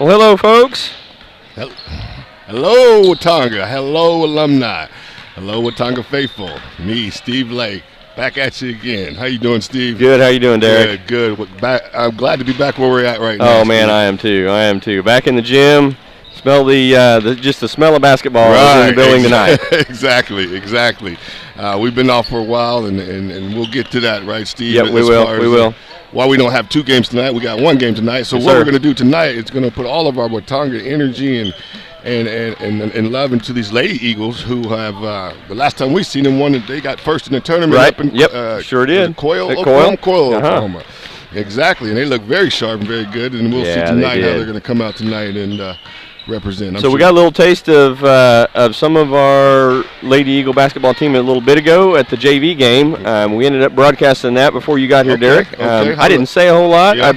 Well, hello, folks. Hello, Watonga. Hello, alumni. Hello, Watonga faithful. Me, Steve Lake, back at you again. How you doing, Steve? Good. How you doing, Derek? Good. I'm glad to be back where we're at right now. Oh man, Steve. I am too. Back in the gym. Smell just the smell of basketball in the building tonight. Exactly. We've been off for a while, and we'll get to that, right, Steve? Yep, we will. Why we don't have two games tonight, we got one game tonight. So yes, what sir. we're going to do tonight is going to put all of our Watonga energy and love into these Lady Eagles, who have the last time we seen them they got first in the tournament. Right. Up in, yep. Sure did. Coyle, Uh-huh. Oklahoma. Exactly, and they look very sharp and very good. And we'll see tonight how they're going to come out tonight and represent. So we got a little taste of some of our Lady Eagle basketball team a little bit ago at the JV game. We ended up broadcasting that before you got here, Derek. I didn't say a whole lot. Yeah.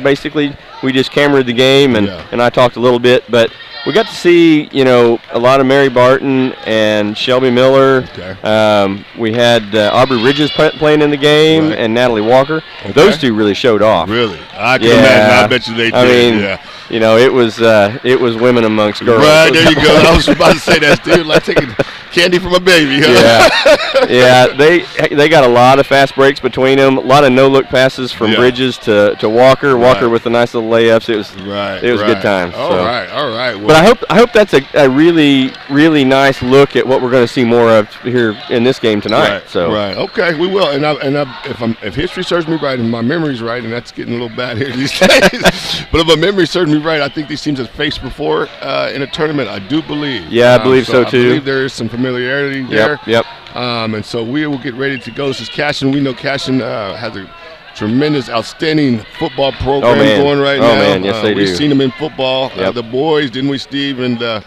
We just cameraed the game and I talked a little bit, but we got to see, a lot of Mary Barton and Shelby Miller. Okay. We had Aubrey Ridges playing in the game and Natalie Walker. Okay. Those two really showed off. Really? I can imagine. I bet you they did. I mean, it was women amongst girls. Right, there you go. I was about to say that, Steve. Like taking candy from a baby, huh? Yeah. They got a lot of fast breaks between them. A lot of no-look passes from Bridges to Walker. Walker with the nice little layups. It was a good time. All right. Well, but I hope that's a really, really nice look at what we're going to see more of here in this game tonight. Right. Okay, we will. If history serves me right and my memory's right, and that's getting a little bad here these days, but if my memory serves me right, I think these teams have faced before in a tournament. I do believe. Yeah, I believe so too. I believe there is some familiarity there. Yep. And so we will get ready to go. This is Cashion. We know Cashion has a tremendous, outstanding football program going right now. Oh, man, yes, they do. We've seen them in football. Yep. The boys, didn't we, Steve? And that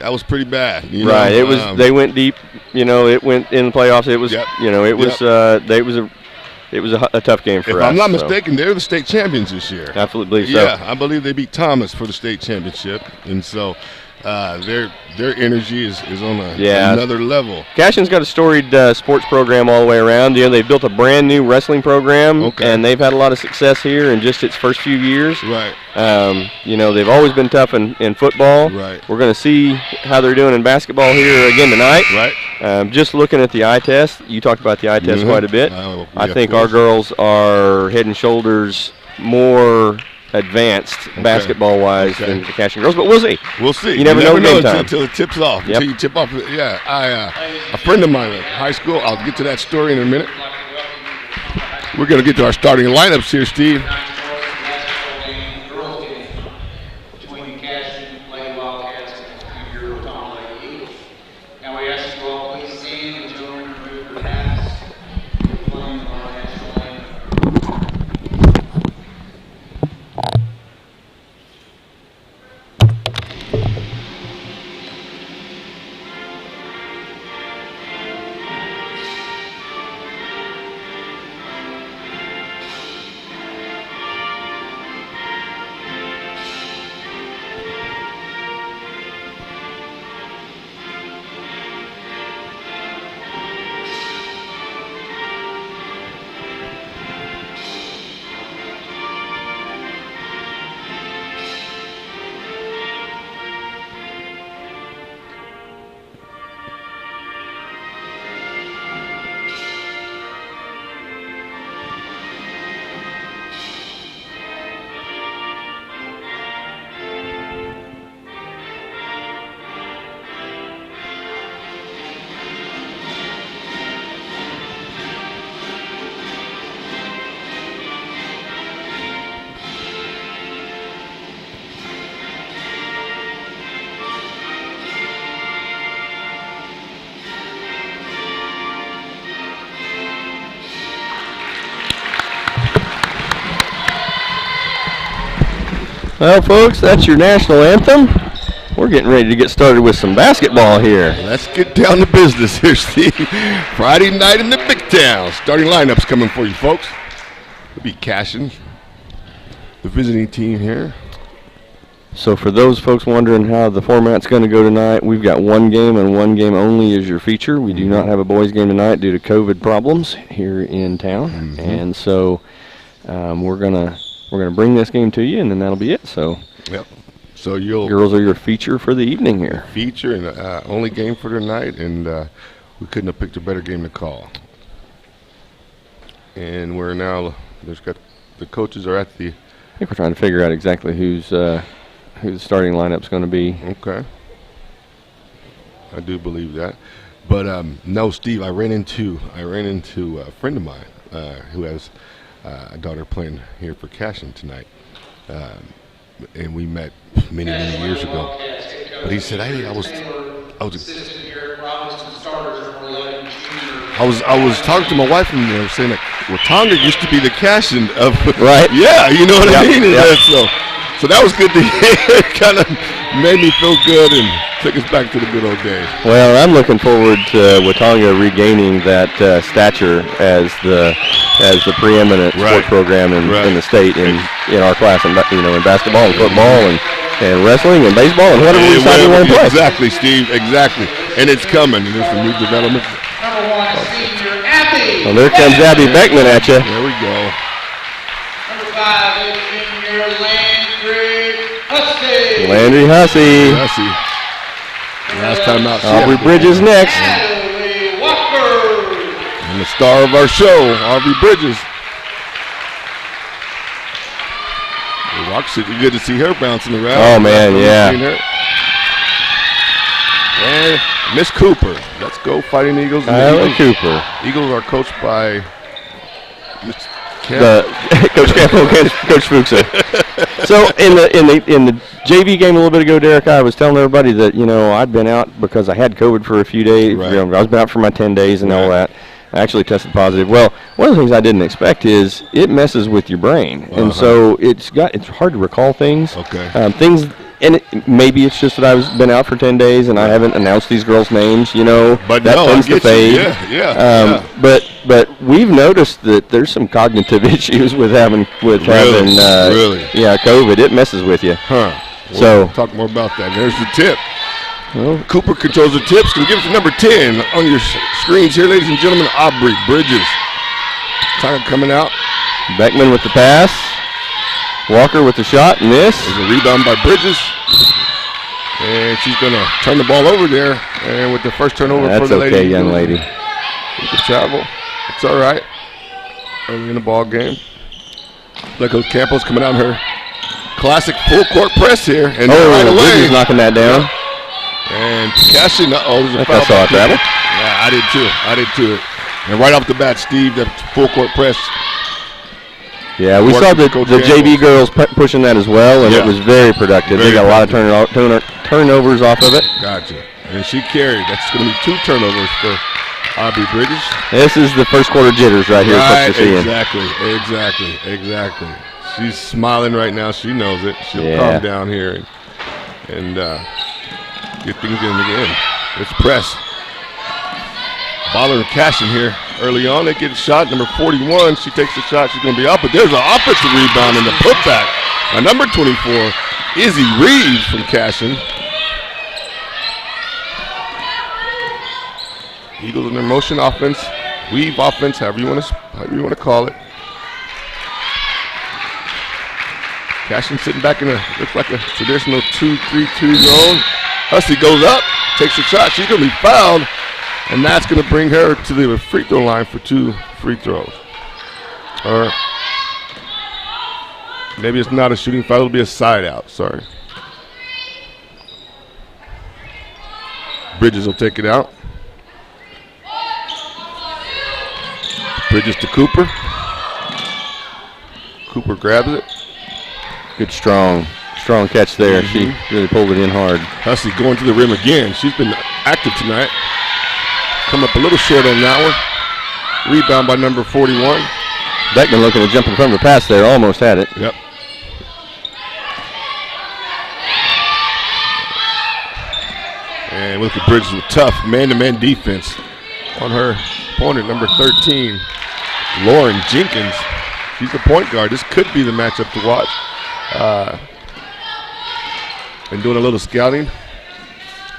was pretty bad. Right. It was. They went deep. It went in the playoffs. It was. It was a tough game for us. If I'm not mistaken, they're the state champions this year. Absolutely so. Yeah, I believe they beat Thomas for the state championship, and so their energy is on another level. Cashion's got a storied sports program all the way around. They've built a brand new wrestling program, and they've had a lot of success here in just its first few years. Right. They've always been tough in football. Right. We're going to see how they're doing in basketball here again tonight. Right. Just looking at the eye test, you talked about the eye test quite a bit. I think our girls are head and shoulders more advanced basketball-wise than the Cashion girls, but we'll see. We'll see. You never know until it tips off. Until you tip off. Yeah, a friend of mine at high school, I'll get to that story in a minute. We're going to get to our starting lineups here, Steve. Well, folks, that's your national anthem. We're getting ready to get started with some basketball here. Let's get down to business here, Steve. Friday night in the big town. Starting lineups coming for you, folks. It'll be Cashion, the visiting team here. So for those folks wondering how the format's going to go tonight, we've got one game and one game only as your feature. We do not have a boys game tonight due to COVID problems here in town, and so we're gonna bring this game to you, and then that'll be it. So. Yep. So you'll girls are your feature for the evening here. Feature and only game for tonight, and we couldn't have picked a better game to call. And we're now the coaches are at the. I think we're trying to figure out exactly who the starting lineup's going to be. Okay. I do believe that, but no, Steve. I ran into a friend of mine who has a daughter playing here for Cashion tonight, and we met many years ago. But he said, "Hey, I was talking to my wife and they were saying that Watonga used to be the Cashion of right. Yeah, you know what I mean. Yep. So that was good to hear. It kind of made me feel good and took us back to the good old days. Well, I'm looking forward to Watonga regaining that stature as the preeminent sport program in the state in our class, in basketball and football and wrestling and baseball and whatever we decide we want to play. Exactly, Steve. Exactly. And it's coming. And there's some new development. Number 1, senior Abby. Well, there comes Abby Beckman at you. There we go. Number 5, senior Landry Hussey. Last time out. Aubrey Bridges next. And the star of our show, Aubrey Bridges. Roxy, good to see her bouncing around. Oh, man, yeah. And Miss Cooper. Let's go, Fighting Eagles. Cooper. Eagles are coached by Coach Campbell against Coach Fuchsa. So in the JV game a little bit ago, Derek, I was telling everybody that I'd been out because I had COVID for a few days. Right. I was out for my 10 days and all that. I actually tested positive. Well, one of the things I didn't expect is it messes with your brain, and so it's hard to recall things. Okay. Maybe it's just that I've been out for 10 days and I haven't announced these girls' names. But that tends to fade. Yeah. But we've noticed that there's some cognitive issues with having COVID. It messes with you. Huh. We'll talk more about that. There's the tip. Well, Cooper controls the tips. Can give it to number 10 on your screens here, ladies and gentlemen. Aubrey Bridges. Tiger coming out. Beckman with the pass. Walker with the shot. Miss. There's a rebound by Bridges. And she's going to turn the ball over there. And with the first turnover for the lady. That's okay, young lady. You can travel. It's all right. Early in the ball game. Look, Coach Campos coming out in her classic full court press here. And right away. Bridges knocking that down. And Cashion, there's a foul. I saw it travel. Yeah, I did too. And right off the bat, Steve, that full court press. Yeah, we saw the JV girls pushing that as well, and it was very productive. They got a lot of turnovers off of it. Gotcha. And she carried. That's going to be 2 turnovers for Aubrey Bridges. This is the first quarter jitters right here. Exactly. She's smiling right now. She knows it. She'll calm down here and get things in again. Let's press. Baller and Cashion here early on. They get a shot. Number 41. She takes the shot. She's going to be up. But there's an offensive rebound and the putback. Number 24, Izzy Reeves from Cashion. Eagles in their motion offense, weave offense, however you want to call it. Cashion sitting back in looks like a traditional 2-3-2 zone. Hussey goes up, takes a shot. She's going to be fouled, and that's going to bring her to the free throw line for 2 free throws. Or maybe it's not a shooting foul; it'll be a side out. Sorry. Bridges will take it out. Bridges to Cooper. Cooper grabs it. Good strong catch there. She really pulled it in hard. Hussey going to the rim again. She's been active tonight. Come up a little short on that one. Rebound by number 41. Beckman looking to jump in front of the pass there. Almost had it. Yep. And look at Bridges with tough man-to-man defense on her opponent, number 13, Lauren Jenkins. She's the point guard. This could be the matchup to watch. Been doing a little scouting.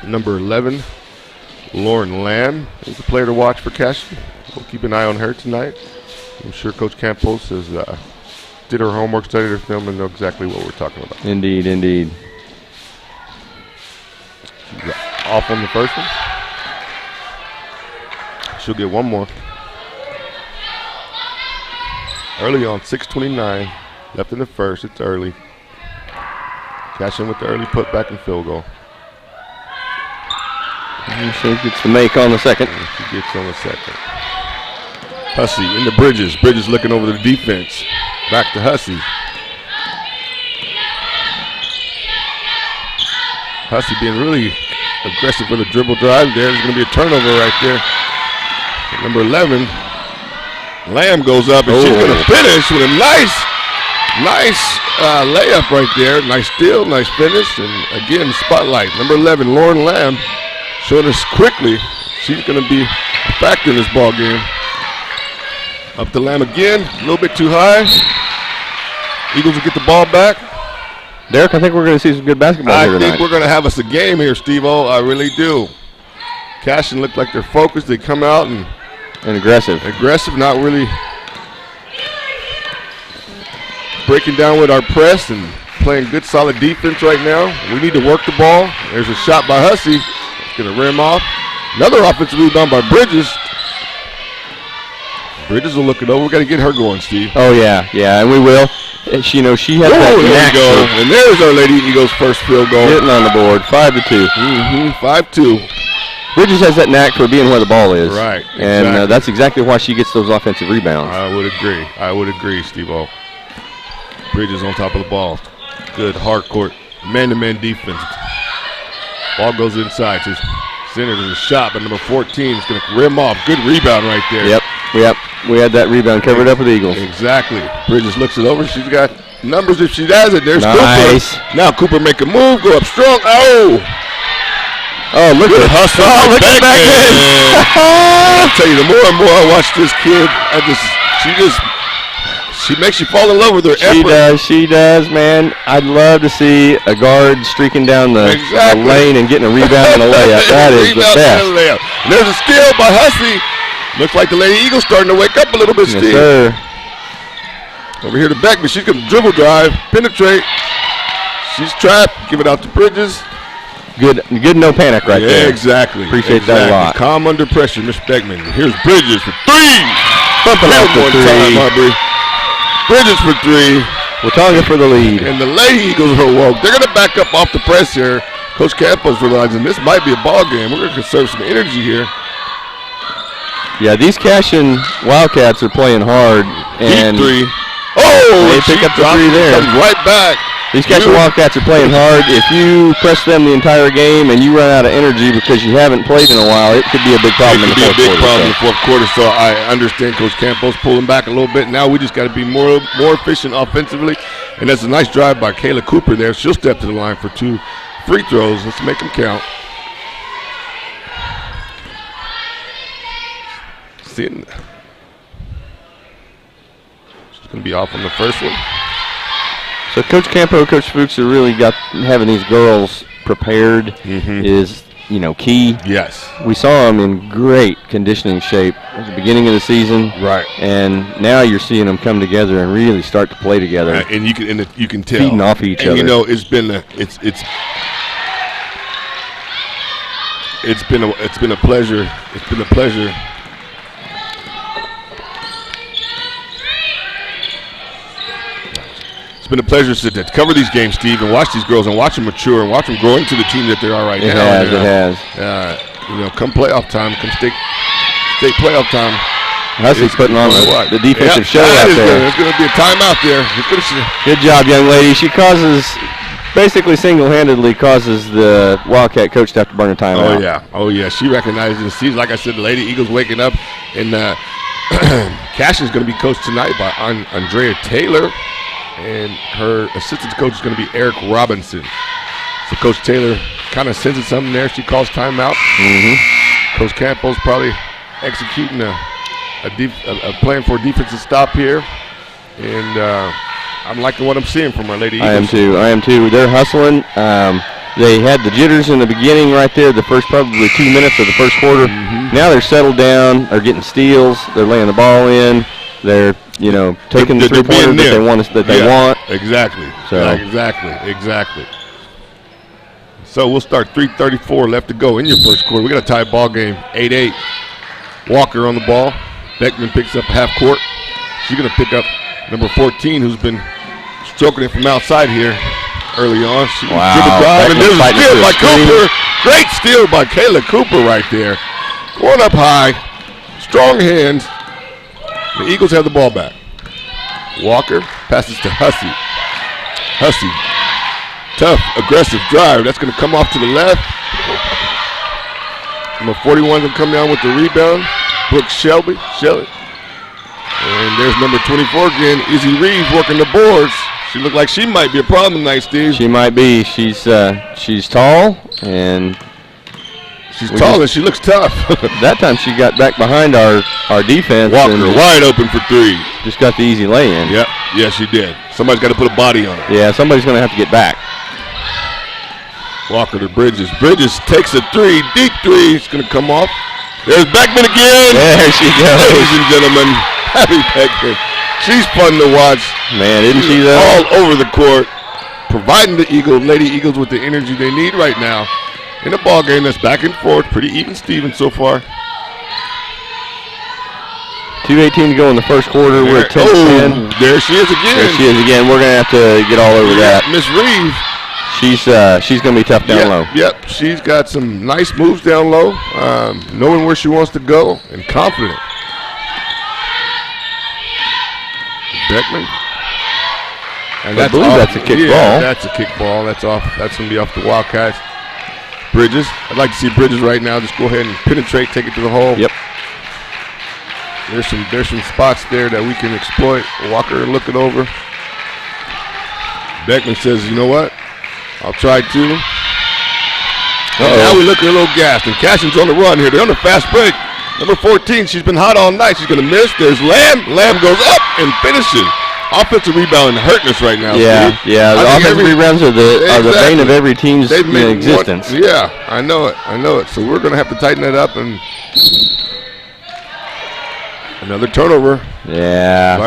Number 11, Lauren Lamb is the player to watch for Cashion. We'll keep an eye on her tonight. I'm sure Coach Campos has did her homework, studied her film, and know exactly what we're talking about. Indeed. off on the first one. She'll get one more. Early on, 6:29 left in the first. It's early. Cashion with the early putback and field goal. And she gets the make on the second. And she gets on the second. Hussey into Bridges. Bridges looking over the defense. Back to Hussey. Hussey being really aggressive with a dribble drive there. There's going to be a turnover right there. Number 11, Lamb goes up, and she's going to finish with a nice layup right there. Nice steal, nice finish, and again, spotlight. Number 11, Lauren Lamb, showing us quickly she's going to be a factor in this ball game. Up to Lamb again, a little bit too high. Eagles will get the ball back. Derek, I think we're going to see some good basketball here tonight. I think we're going to have us a game here, Steve-O. I really do. Cashion look like they're focused. They come out and aggressive. Aggressive, not really breaking down with our press and playing good, solid defense right now. We need to work the ball. There's a shot by Hussey. It's going to rim off. Another offensive rebound by Bridges. Bridges will look it over. We got to get her going, Steve. Oh, yeah, and we will. She has that knack. And there's our Lady Eagles' first field goal. Getting on the board, 5-2. 5-2. Bridges has that knack for being where the ball is. Right. And that's exactly why she gets those offensive rebounds. I would agree, Steve-O. Bridges on top of the ball. Good hard court, man-to-man defense. Ball goes inside to center. There's a shot by number 14. It's going to rim off. Good rebound right there. Yep. We had that rebound covered up with the Eagles. Exactly. Bridges looks it over. She's got numbers if she has it. There's nice. Cooper. Now Cooper make a move, go up strong. Oh, look at hustle. Look at that. I'll tell you, the more and more I watch this kid, she makes you fall in love with her effort. She does, man. I'd love to see a guard streaking down the lane and getting a rebound and a layup. That is the best. There's a steal by Hussey. Looks like the Lady Eagles starting to wake up a little bit, Steve. Yes, sir. Over here to Beckman. She's going to dribble drive, penetrate. She's trapped. Give it out to Bridges. Good no panic right there. Exactly. Appreciate that a lot. Calm under pressure, Miss Beckman. Here's Bridges for three. Bumping out for three. Bridges for three. Watonga for the lead. And the Lady Eagles are woke. They're going to back up off the press here. Coach Campos realizing this might be a ball game. We're going to conserve some energy here. Yeah, these Cashion Wildcats are playing hard. And deep three. Oh, they pick up the three there. Comes right back. These Cashion Wildcats are playing hard. If you press them the entire game and you run out of energy because you haven't played in a while, it could be a big problem in the fourth quarter. It could be a big problem in the fourth quarter, so I understand Coach Campos pulling back a little bit. Now we just got to be more efficient offensively, and that's a nice drive by Kayla Cooper there. She'll step to the line for 2 free throws. Let's make them count. She's going to be off on the first one. So Coach Campo, Coach Fuchs are really having these girls prepared is, key. Yes. We saw them in great conditioning shape at the beginning of the season. Right. And now you're seeing them come together and really start to play together. And you can tell. Feeding off each other. It's been a pleasure. It's been a pleasure. It's been a pleasure to cover these games, Steve, and watch these girls and watch them mature and watch them grow into the team that they are right now. It has. Come playoff time, come state playoff time. Hussey's putting on the defensive show out there. There's going to be a timeout there. Good job, young lady. She basically single-handedly causes the Wildcat coach to have to burn a timeout. Oh, yeah. She recognizes the season. Like I said, the Lady Eagles waking up. And Cashion is going to be coached tonight by Andrea Taylor. And her assistant coach is going to be Eric Robinson. So Coach Taylor kind of senses something there. She calls timeout. Coach Campos probably executing a plan for a defensive stop here. And I'm liking what I'm seeing from our Lady Eagles. I am too. They're hustling. They had the jitters in the beginning right there, the first probably 2 minutes of the first quarter. Now they're settled down. They're getting steals. They're laying the ball in. They're taking the three-pointer that they want. Exactly. So exactly. So we'll start 3:34 left to go in your first quarter. We got a tie ball game, 8-8. Walker on the ball. Beckman picks up half court. She's going to pick up number 14, who's been stroking it from outside here early on. She dribble drive, and there's a steal by Cooper. Great steal by Kayla Cooper right there. Going up high, strong hands. The Eagles have the ball back. Walker passes to Hussey. Hussey, tough, aggressive drive. That's going to come off to the left. Number 41 going to come down with the rebound. Brooke Shelby. And there's number 24 again, Izzy Reeves working the boards. She looked like she might be a problem tonight, Steve. She might be. She's tall and and she looks tough. That time she got back behind our defense. Walker wide open for three. Just got the easy lay-in. Yep. Yeah, she did. Somebody's got to put a body on it. Yeah, somebody's going to have to get back. Walker to Bridges. Bridges takes a three, deep three. It's going to come off. There's Beckman again. There she goes. Ladies and gentlemen, Abby Beckman. She's fun to watch. Man, isn't she though? All over the court, providing the Lady Eagles with the energy they need right now in a ball game that's back and forth. Pretty even Steven so far. 2:18 to go in the first quarter. We're at 10-10. There she is again. There she is again. We're going to have to get all over that. Miss Reeves. She's going to be tough down low. Yep, she's got some nice moves down low, knowing where she wants to go and confident. Beckman. And I believe that's a kick ball. That's a kick ball. That's off. That's going to be off the Wildcats. Bridges. I'd like to see Bridges right now. Just go ahead and penetrate, take it to the hole. Yep. There's some spots there that we can exploit. Walker look it over. Beckman says, you know what? I'll try to. Now we look a little gassed. And Cashion's on the run here. They're on the fast break. Number 14, she's been hot all night. She's going to miss. There's Lamb. Lamb goes up and finishes. Offensive rebound hurting us right now. Yeah, Steve. yeah. The offensive rebounds are the bane of every team's existence. Yeah, I know it. So we're going to have to tighten that up. And another turnover. Yeah.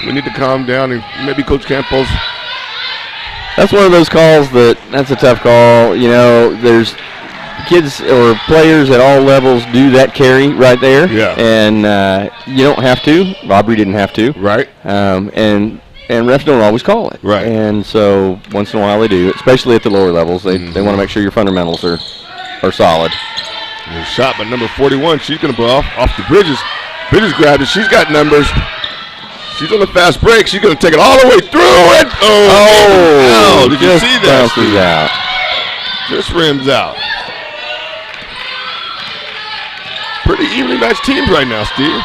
We need to calm down, and maybe Coach Campos. That's one of those calls that's a tough call. You know, there's kids or players at all levels do that carry right there. Yeah. And you don't have to. Aubrey didn't have to. Right. And refs don't always call it. Right. And so once in a while they do, especially at the lower levels. They want to make sure your fundamentals are solid. There's a shot by number 41. She's going to blow off the Bridges. Bridges grabbed it. She's got numbers. She's on the fast break. She's going to take it all the way through it. Oh, did you see that? Bounces out. Just rims out. Pretty evenly matched teams right now, Steve.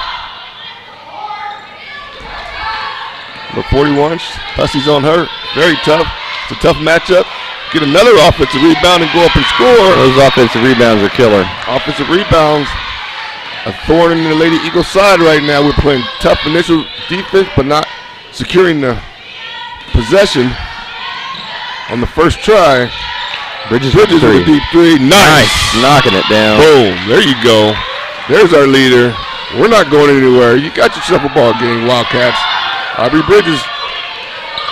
Number 41, Hussey's on her. Very tough. It's a tough matchup. Get another offensive rebound and go up and score. Those offensive rebounds are killer. Offensive rebounds. A thorn in the Lady Eagle side right now. We're playing tough initial defense, but not securing the possession on the first try. Bridges with a deep three. Nice. Knocking it down. Boom. There you go. There's our leader. We're not going anywhere. You got yourself a ball game, Wildcats. Aubrey Bridges.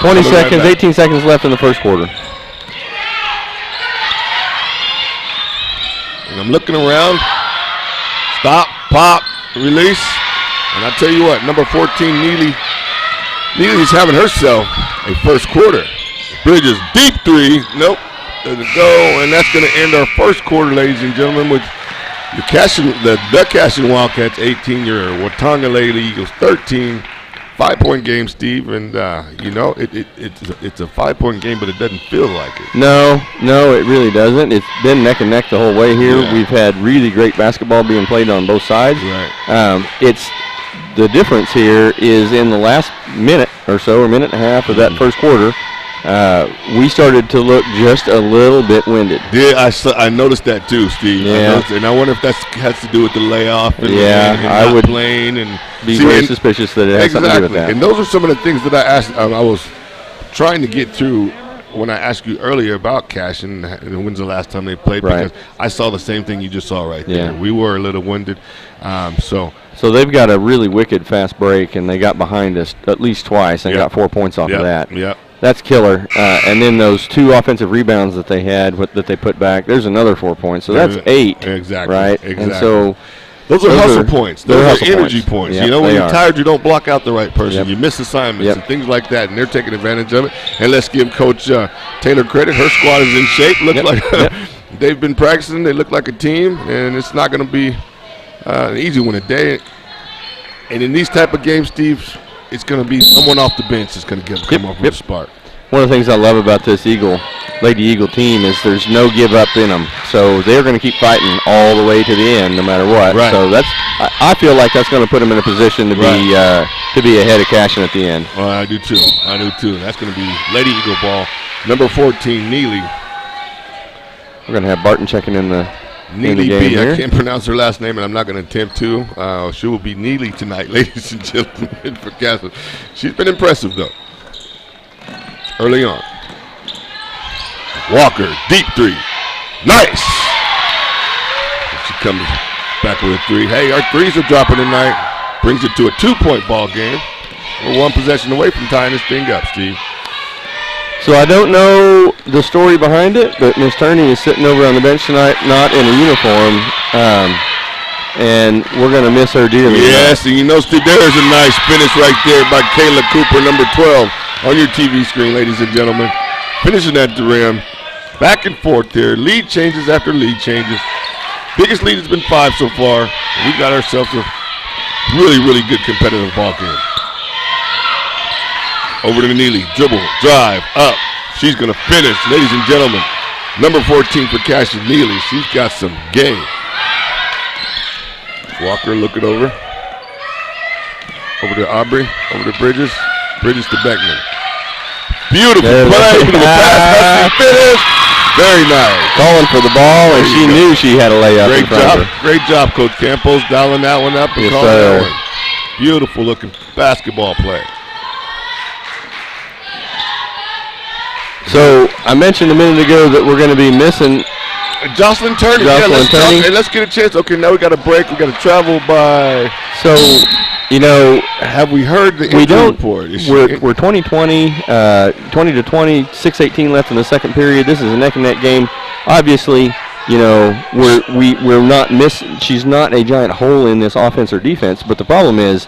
20 seconds, 18 seconds left in the first quarter. And I'm looking around. Stop, pop, release. And I tell you what, number 14, Neely's having herself a first quarter. Bridges, deep three. Nope, doesn't go. And that's going to end our first quarter, ladies and gentlemen, with the Cashion Wildcats 18, your Watonga Lady Eagles 13. 5-point game, Steve, and you know it's a 5-point game, but it doesn't feel like it. No, it really doesn't. It's been neck and neck the whole way here. Yeah. We've had really great basketball being played on both sides. Right. It's the difference here is in the last minute or so, or minute and a half of that first quarter, we started to look just a little bit winded. Yeah, I noticed that too, Steve. Yeah. And I wonder if that has to do with the layoff. And I would playing and be very suspicious that it has something to do with that. And those are some of the things that I asked. I was trying to get through when I asked you earlier about Cashion and when's the last time they played. Right. Because I saw the same thing you just saw right there. Yeah. We were a little winded. So they've got a really wicked fast break, and they got behind us at least twice and got 4 points off of that. Yep. That's killer. And then those 2 offensive rebounds that they had, that they put back, there's another 4 points. So that's 8. Exactly. Right? Exactly. And so those are hustle points. Those are energy points. Yep, you know, when you're tired, you don't block out the right person. Yep. You miss assignments Yep. and things like that, and they're taking advantage of it. And let's give Coach Taylor credit. Her squad is in shape. Looks like they've been practicing. They look like a team, and it's not going to be an easy one today. And in these type of games, Steve, it's going to be someone off the bench that's going to come up with a spark. One of the things I love about this Lady Eagle team is there's no give up in them. So they're going to keep fighting all the way to the end, no matter what. Right. So I feel like that's going to put them in a position to be ahead of Cashion at the end. Well, I do too. That's going to be Lady Eagle ball. Number 14, Neely. We're going to have Barton checking in the Neely game B. here. I can't pronounce her last name, and I'm not going to attempt to. She will be Neely tonight, ladies and gentlemen, for Cashion. She's been impressive, though, early on. Walker, deep 3. Nice! She comes back with a 3. Hey, our 3s are dropping tonight. Brings it to a 2-point ball game. We're 1 possession away from tying this thing up, Steve. So I don't know the story behind it, but Miss Turney is sitting over on the bench tonight, not in a uniform, and we're going to miss her dearly. Yes, and you know, Steve, there is a nice finish right there by Kayla Cooper, number 12, on your TV screen, ladies and gentlemen. Finishing at the rim. Back and forth here. Lead changes after lead changes. Biggest lead has been 5 so far. We got ourselves a really, really good competitive ball game. Over to Neely. Dribble, drive, up. She's going to finish, ladies and gentlemen. Number 14 for Cashion, Neely. She's got some game. Walker looking over. Over to Aubrey. Over to Bridges. Bridges to Beckman. Beautiful play. Beautiful pass. Finish. Very nice. Calling for the ball, and she knew she had a layup. Great job. Great job, Coach Campos, dialing that one up and calling that one. Beautiful looking basketball play. So I mentioned a minute ago that we're going to be missing Jocelyn Turney. Turney. Hey, let's get a chance. Okay, now we got a break. We got to travel by. So, you know, have we heard the injury report? We're 20-20, 20-20, 6:18 left in the second period. This is a neck-and-neck game. Obviously, you know, we're not she's not a giant hole in this offense or defense, but the problem is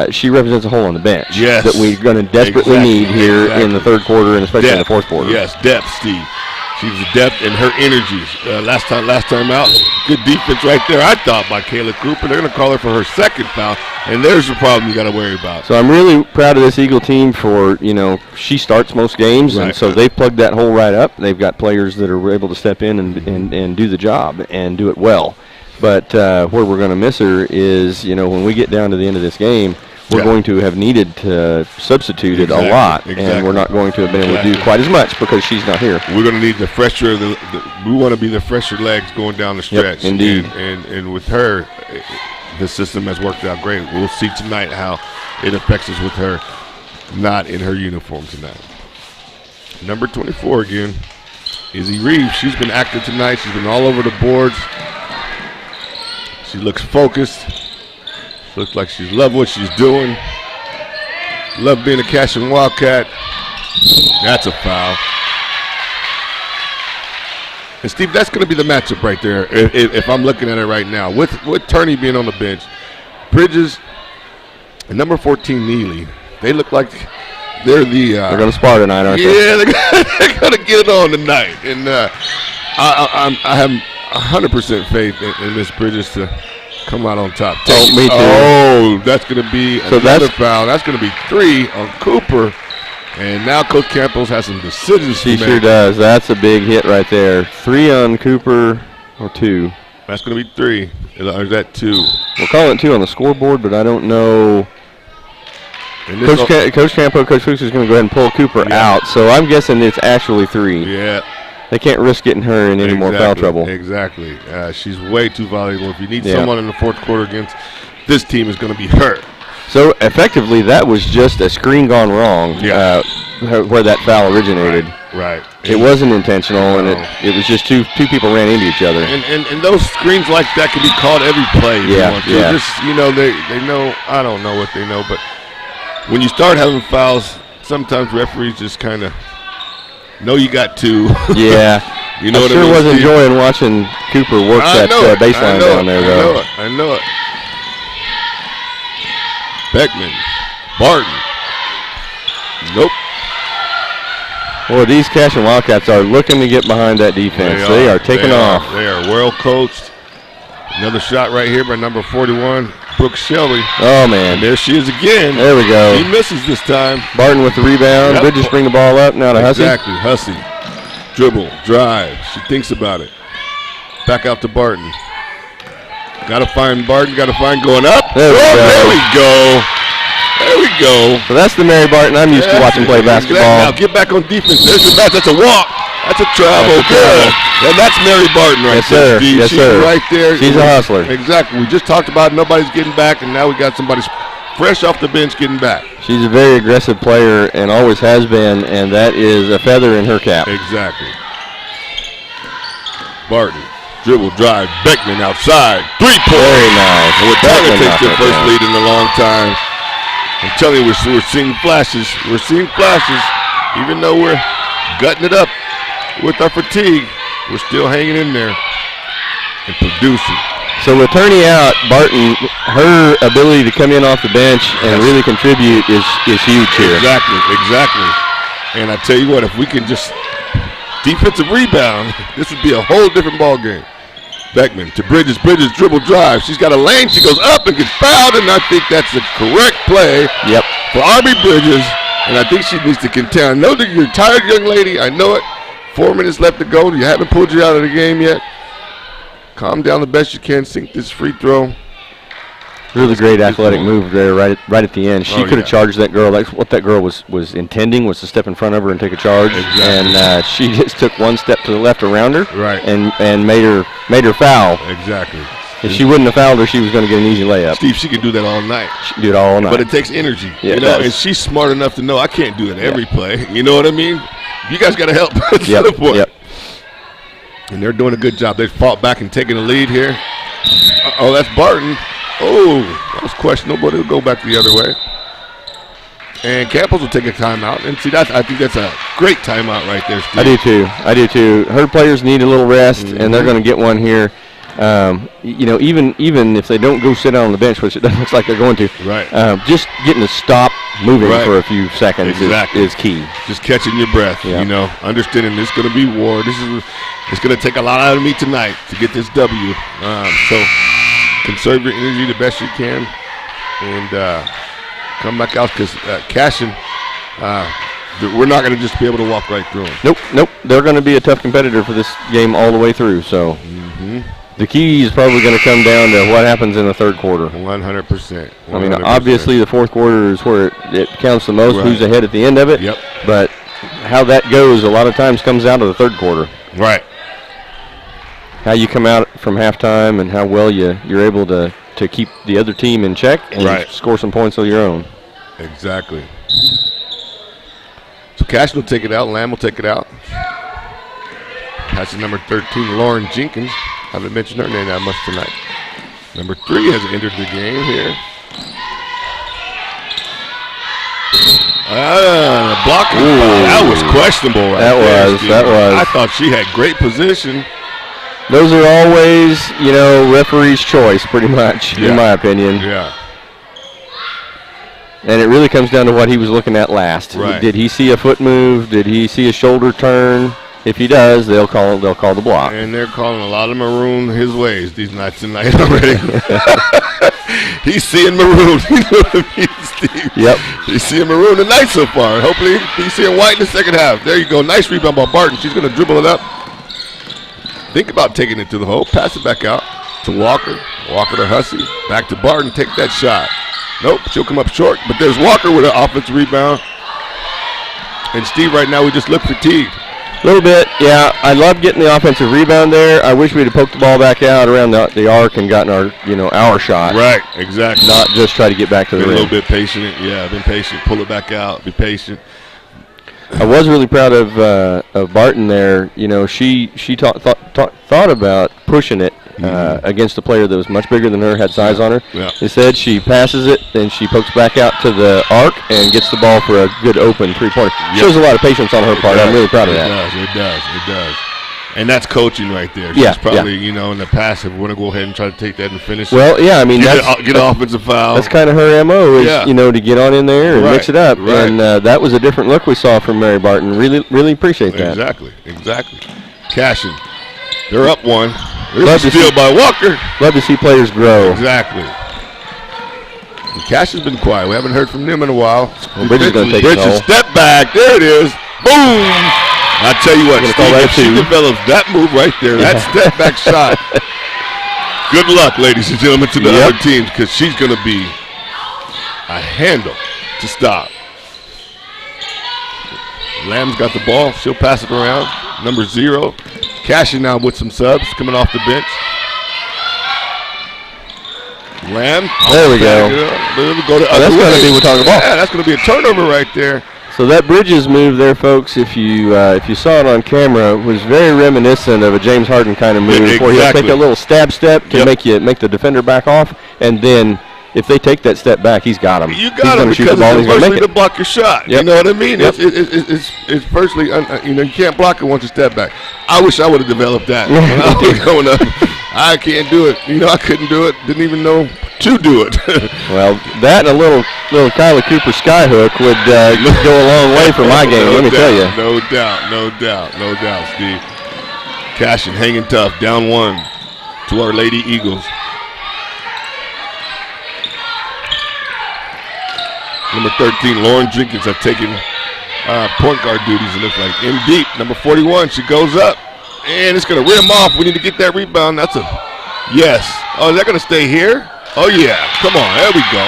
she represents a hole on the bench that we're going to desperately need here in the third quarter and especially in the fourth quarter. Yes, depth, Steve. She's depth and her energies. Last time out, good defense right there, I thought, by Kayla Cooper. They're going to call her for her second foul, and there's the problem you got to worry about. So I'm really proud of this Eagle team for, you know, she starts most games, and so they've plugged that hole right up. They've got players that are able to step in and do the job and do it well. But where we're going to miss her is, you know, when we get down to the end of this game, we're going to have needed to substitute it a lot, and we're not going to have been able to do quite as much because she's not here. We're going to need the fresher. We want to be the fresher legs going down the stretch. Yep, indeed. And with her, the system has worked out great. We'll see tonight how it affects us with her not in her uniform tonight. Number 24 again, Izzy Reeves. She's been active tonight. She's been all over the boards. She looks focused. Looks like she's loved what she's doing. Love being a Cashion Wildcat. That's a foul. And Steve, that's going to be the matchup right there. If I'm looking at it right now, with Turney being on the bench, Bridges and number 14 Neely, they look like they're they're going to spar tonight, aren't they? Yeah, they're going to get it on tonight. And I have 100% faith in Miss Bridges to come out on top. Me too. Oh, that's going to be another foul. That's going to be 3 on Cooper. And now Coach Campos has some decisions to make. She sure does. That's a big hit right there. 3 on Cooper or 2. That's going to be 3. Or is that 2? We're calling it 2 on the scoreboard, but I don't know. Coach Campos, Coach Fuchs is going to go ahead and pull Cooper out. So I'm guessing it's actually 3. Yeah. They can't risk getting her in any more foul trouble. Exactly. She's way too valuable. If you need someone in the fourth quarter against this team, is going to be her. So effectively, that was just a screen gone wrong where that foul originated. Right. It wasn't intentional, and it was just two people ran into each other. And those screens like that can be called every play. If you want to. Just, you know, they know. I don't know what they know, but when you start having fouls sometimes referees just kind of know you got two. Yeah. You know I what sure I mean, was Steve? enjoying watching Cooper work that baseline down there, though. I know it. Beckman. Barton. Nope. Well, these Cashion Wildcats are looking to get behind that defense. They are taking off. They are well coached. Another shot right here by number 41, Brooke Shelby. Oh, man. And there she is again. There we go. He misses this time. Barton with the rebound. Yep. Bridges bring the ball up. Now to Hussey. Exactly. Hussey. Dribble. Drive. She thinks about it. Back out to Barton. Got to find Barton. Got to find going up. There we go. There we go. So that's the Mary Barton I'm used to watching play basketball. Now get back on defense. There's the match. That's a walk. That's a travel. Good. And that's Mary Barton right there. Yes, She's sir. right there. She's a hustler. Exactly. We just talked about nobody's getting back, and now we got somebody fresh off the bench getting back. She's a very aggressive player and always has been, and that is a feather in her cap. Exactly. Barton. Dribble, drive, Beckman outside. 3-point. Very nice. And Watonga Beckman takes their knocked it first down. lead in a long time. I'm telling you, we're seeing flashes. We're seeing flashes. Even though we're gutting it up with our fatigue, we're still hanging in there and producing. So with turning out, Barton, her ability to come in off the bench and really contribute is huge here. Exactly. And I tell you what, if we can just defensive rebound, this would be a whole different ball game. Beckman to Bridges, dribble drive. She's got a lane, she goes up and gets fouled, and I think that's the correct play for Arby Bridges, and I think she needs to contend. I know that you're tired, young lady, I know it. 4 minutes left to go, you haven't pulled you out of the game yet. Calm down the best you can, sink this free throw. Really great athletic move there right at the end. She could have charged that girl. That's what that girl was intending, was to step in front of her and take a charge. Exactly. And she just took one step to the left around her and made her foul. Exactly. If she wouldn't have fouled her, she was going to get an easy layup. Steve, she can do that all night. She can do it all night. But it takes energy. Yeah, you know, and she's smart enough to know I can't do it every play. You know what I mean? You guys got to help. Yep. And they're doing a good job. They fought back and taking the lead here. Oh, that's Barton. Oh, that was questionable, but it'll go back the other way. And Campos will take a timeout. And see, I think that's a great timeout right there, Steve. I do too. Her players need a little rest, and they're going to get one here. You know, even if they don't go sit down on the bench, which it doesn't look like they're going to, just getting to stop moving for a few seconds is key. Just catching your breath, you know, understanding this is going to be war. It's going to take a lot out of me tonight to get this W. So conserve your energy the best you can, and come back out, because Cashion, we're not going to just be able to walk right through them. Nope. They're going to be a tough competitor for this game all the way through. So the key is probably going to come down to what happens in the third quarter. 100%. I mean, obviously the fourth quarter is where it counts the most. Who's ahead at the end of it? Yep. But how that goes a lot of times comes down to the third quarter. Right. How you come out from halftime and how well you're able to keep the other team in check and score some points of your own. Exactly. So Cashion will take it out. Lamb will take it out. Passes number 13, Lauren Jenkins. Haven't mentioned her name that much tonight. Number 3 has entered the game here. Blocking. That was questionable right there. That was. I thought she had great position. Those are always, referee's choice, pretty much, in my opinion. Yeah. And it really comes down to what he was looking at last. Right. Did he see a foot move? Did he see a shoulder turn? If he does, they'll call the block. And they're calling a lot of maroon his ways these nights tonight already. He's seeing maroon. You know what I mean, Steve? Yep. He's seeing maroon tonight so far. Hopefully he's seeing white in the second half. There you go. Nice rebound by Barton. She's going to dribble it up. Think about taking it to the hole. Pass it back out to Walker. Walker to Hussey. Back to Barton. Take that shot. Nope. She'll come up short. But there's Walker with an offensive rebound. And Steve, right now, we just look fatigued. A little bit, yeah. I love getting the offensive rebound there. I wish we'd have poked the ball back out around the arc and gotten our shot. Right, exactly. Not just try to get back to the rim. A little bit patient. Yeah, been patient. Pull it back out. Be patient. I was really proud of Barton there. She thought about pushing it against a player that was much bigger than her, had size on her. Yeah. Instead, she passes it, then she pokes back out to the arc and ggets the ball for a good open three-pointer. Shows a lot of patience on her part. I'm really proud of that. It does. And that's coaching right there. Yeah, She's probably, in the past, if we want to go ahead and try to take that and finish it. Well, yeah, I mean, get an offensive foul. That's kind of her MO is, to get on in there and mix it up. Right. And that was a different look we saw from Mary Barton. Really, really appreciate that. Exactly. Cashion, they're up one. Love a steal by Walker. Love to see players grow. Exactly. And Cashion's been quiet. We haven't heard from them in a while. Bridges going to take it all. Step back. There it is. Boom. I tell you what, Steve, if she develops that move right there, that step back shot. Good luck, ladies and gentlemen, to the other teams, because she's going to be a handle to stop. Lamb's got the ball. She'll pass it around. Number 0. Cashion now with some subs coming off the bench. Lamb. There we go. That's going to be Watonga ball. Yeah, that's going to be a turnover right there. So that Bridges move there, folks, if you saw it on camera, was very reminiscent of a James Harden kind of move, where he'll take a little stab step to make the defender back off, and then if they take that step back, he's got him. You got him because it's firstly to block your shot. Yep. You know what I mean? Yep. It's firstly, you can't block it once you step back. I wish I would have developed that when I was growing up. I can't do it. I couldn't do it. Didn't even know to do it. Well, that and a little Kyla Cooper skyhook would go a long way for my game. Let me tell you. No doubt, Steve. Cashion hanging tough, down 1 to our Lady Eagles. Number 13, Lauren Jenkins, have taken point guard duties, it looks like. In deep, number 41, she goes up. And it's going to rim off. We need to get that rebound. That's a yes. Oh, is that going to stay here? Oh, yeah. Come on. There we go.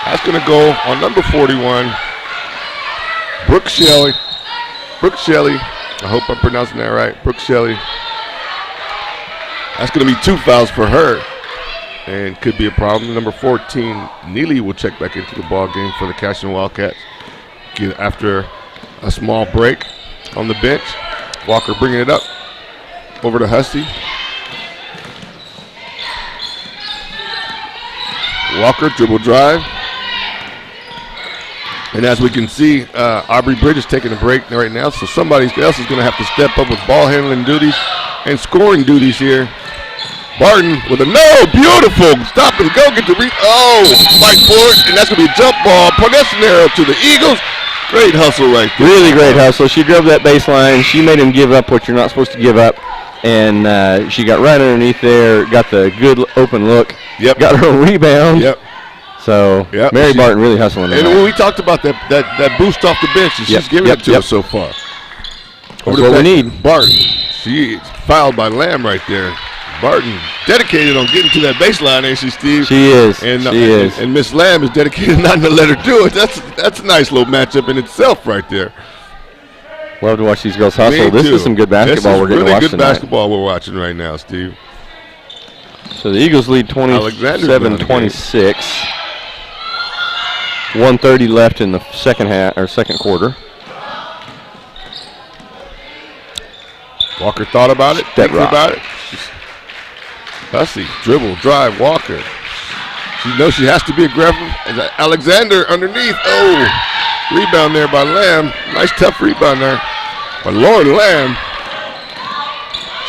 That's going to go on number 41. Brooke Shelley. I hope I'm pronouncing that right. Brooke Shelley. That's going to be 2 fouls for her. And could be a problem. Number 14, Neely will check back into the ball game for the Cashion Wildcats. After a small break on the bench. Walker bringing it up over to Hussey. Walker, dribble drive. And as we can see, Aubrey Bridges taking a break right now, so somebody else is going to have to step up with ball handling duties and scoring duties here. Barton with a beautiful stop and go, get the fight for it, and that's going to be a jump ball. Ponessonero to the Eagles. Great hustle right there. Really great hustle. She drove that baseline. She made him give up what you're not supposed to give up. And she got right underneath there, got the good open look. Yep. Got her rebound. Yep. So Mary Barton really hustling. And when we talked about that boost off the bench, and she's giving it to us so far. That's what we need. Barton. She's fouled by Lamb right there. Barton dedicated on getting to that baseline, ain't she, Steve? She is. And Miss Lamb is dedicated not to let her do it. That's a nice little matchup in itself right there. Love to watch these girls hustle. This is some good basketball we're getting to watch tonight. This is really good basketball we're watching right now, Steve. So the Eagles lead 27-26. 1:30 left in the second quarter. Walker thought about it, thinking about it. Hussey, dribble, drive, Walker. She knows she has to be aggressive. Alexander underneath. Rebound there by Lamb. Nice tough rebound there by Lauren Lamb.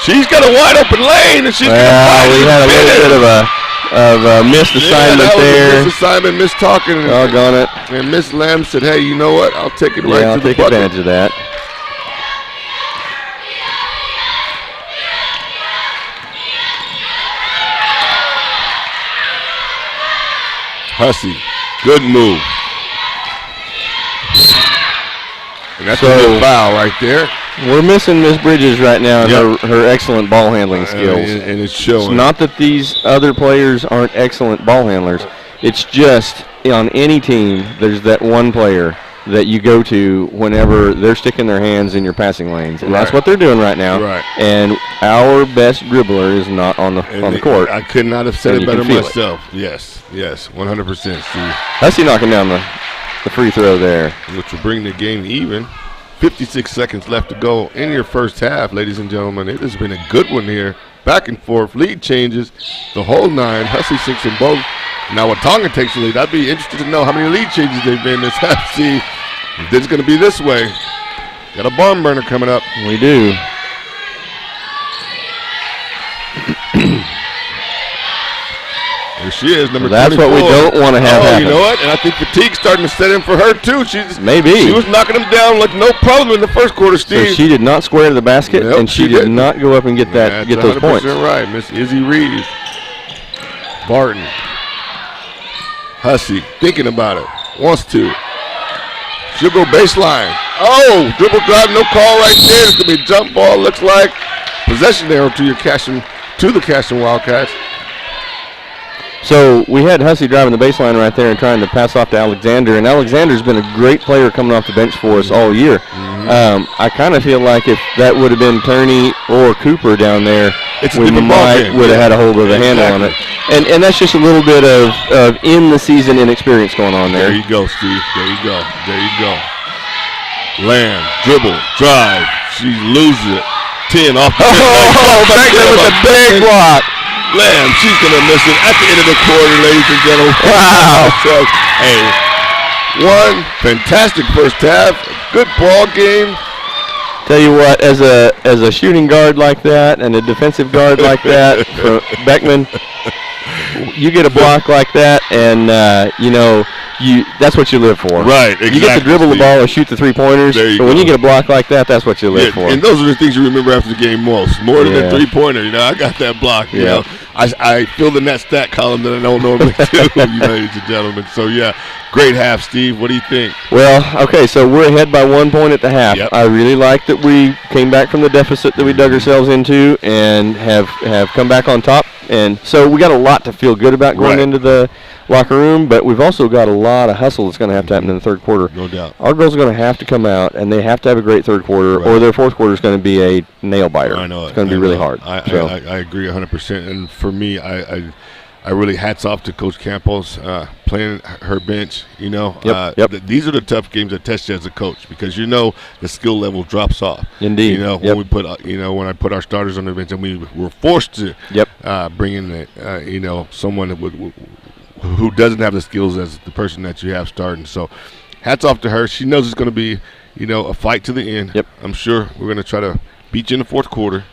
She's got a wide open lane, and she's going to find it. We had a little bit of a missed assignment there. Missed assignment, missed talking. Doggone it. And Miss Lamb said, hey, you know what? I'll take it right to the bucket. I'll take advantage of that. Hussey, good move. And that's a good foul right there. We're missing Miss Bridges right now and her excellent ball handling skills. And it's showing. It's not that these other players aren't excellent ball handlers. It's just on any team, there's that one player that you go to whenever they're sticking their hands in your passing lanes. And that's what they're doing right now. Right. And our best dribbler is not on the court. I could not have said it better myself. Yes, 100%, Steve. Hussey knocking down the free throw there. Which will bring the game even. 56 seconds left to go in your first half, ladies and gentlemen. It has been a good one here back and forth, lead changes, the whole 9. Hussey sinks them both. Now Watonga takes the lead. I'd be interested to know how many lead changes they've been this half. See if it's going to be this way. Got a barn burner coming up. We do. There she is, number 24. That's what we don't want to have happen. You know what? And I think fatigue's starting to set in for her, too. She was knocking them down like no problem in the first quarter, Steve. So she did not square to the basket, and she did not go up and get those points. That's 100% right. Miss Izzy Reeves. Barton. Hussey thinking about it. Wants to. She'll go baseline. Oh, dribble drive, no call right there. It's going to be a jump ball, looks like. Possession arrow to the Cashion Wildcats. So we had Hussey driving the baseline right there and trying to pass off to Alexander, and Alexander's been a great player coming off the bench for us all year. I kind of feel like if that would have been Turney or Cooper down there, we would have had a hold of the handle on it. And that's just a little bit of in-the-season inexperience going on there. There you go, Steve. There you go. There you go. Land, dribble, drive. She loses it. 10 off the back there with a big block. Lamb, she's going to miss it at the end of the quarter, ladies and gentlemen. Wow. So, hey, one fantastic first half. Good ball game. Tell you what, as a shooting guard like that and a defensive guard like that, for Beckman, you get a block like that, and that's what you live for. Right, exactly. You get to dribble the ball and shoot the three-pointers, but when you get a block like that, that's what you live for. And those are the things you remember after the game most. More than a three-pointer. I got that block. You know, I filled in that stat column that I don't normally do, ladies and gentlemen. So, great half, Steve. What do you think? Well, okay, so we're ahead by 1 point at the half. Yep. I really like that we came back from the deficit that we dug ourselves into and have come back on top. And so we got a lot to feel good about going into the locker room, but we've also got a lot of hustle that's going to have to happen in the third quarter. No doubt. Our girls are going to have to come out, and they have to have a great third quarter, or their fourth quarter is going to be a nail biter. I know it's going to be really hard. I agree 100%. And for me, I really hats off to Coach Campos playing her bench. These are the tough games that test you as a coach because the skill level drops off. Indeed. When we put when I put our starters on the bench and we were forced to bring in someone who doesn't have the skills as the person that you have starting. So hats off to her. She knows it's going to be a fight to the end. Yep. I'm sure we're going to try to beat you in the fourth quarter.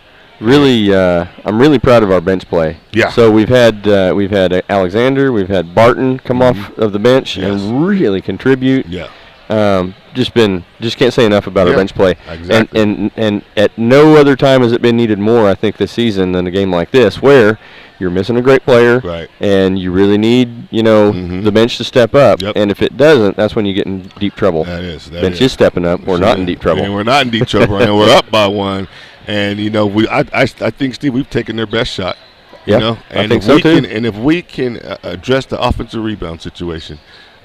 Really, I'm really proud of our bench play. Yeah. So we've had Alexander, we've had Barton come off of the bench and really contribute. Yeah. Just can't say enough about our bench play. Exactly. And at no other time has it been needed more, I think, this season than a game like this, where you're missing a great player, and you really need the bench to step up. Yep. And if it doesn't, that's when you get in deep trouble. Bench is stepping up. We're not in deep trouble. And we're not in deep trouble right now. We're up by 1. And I think, Steve, we've taken their best shot. Yeah, I think so too. And if we can address the offensive rebound situation,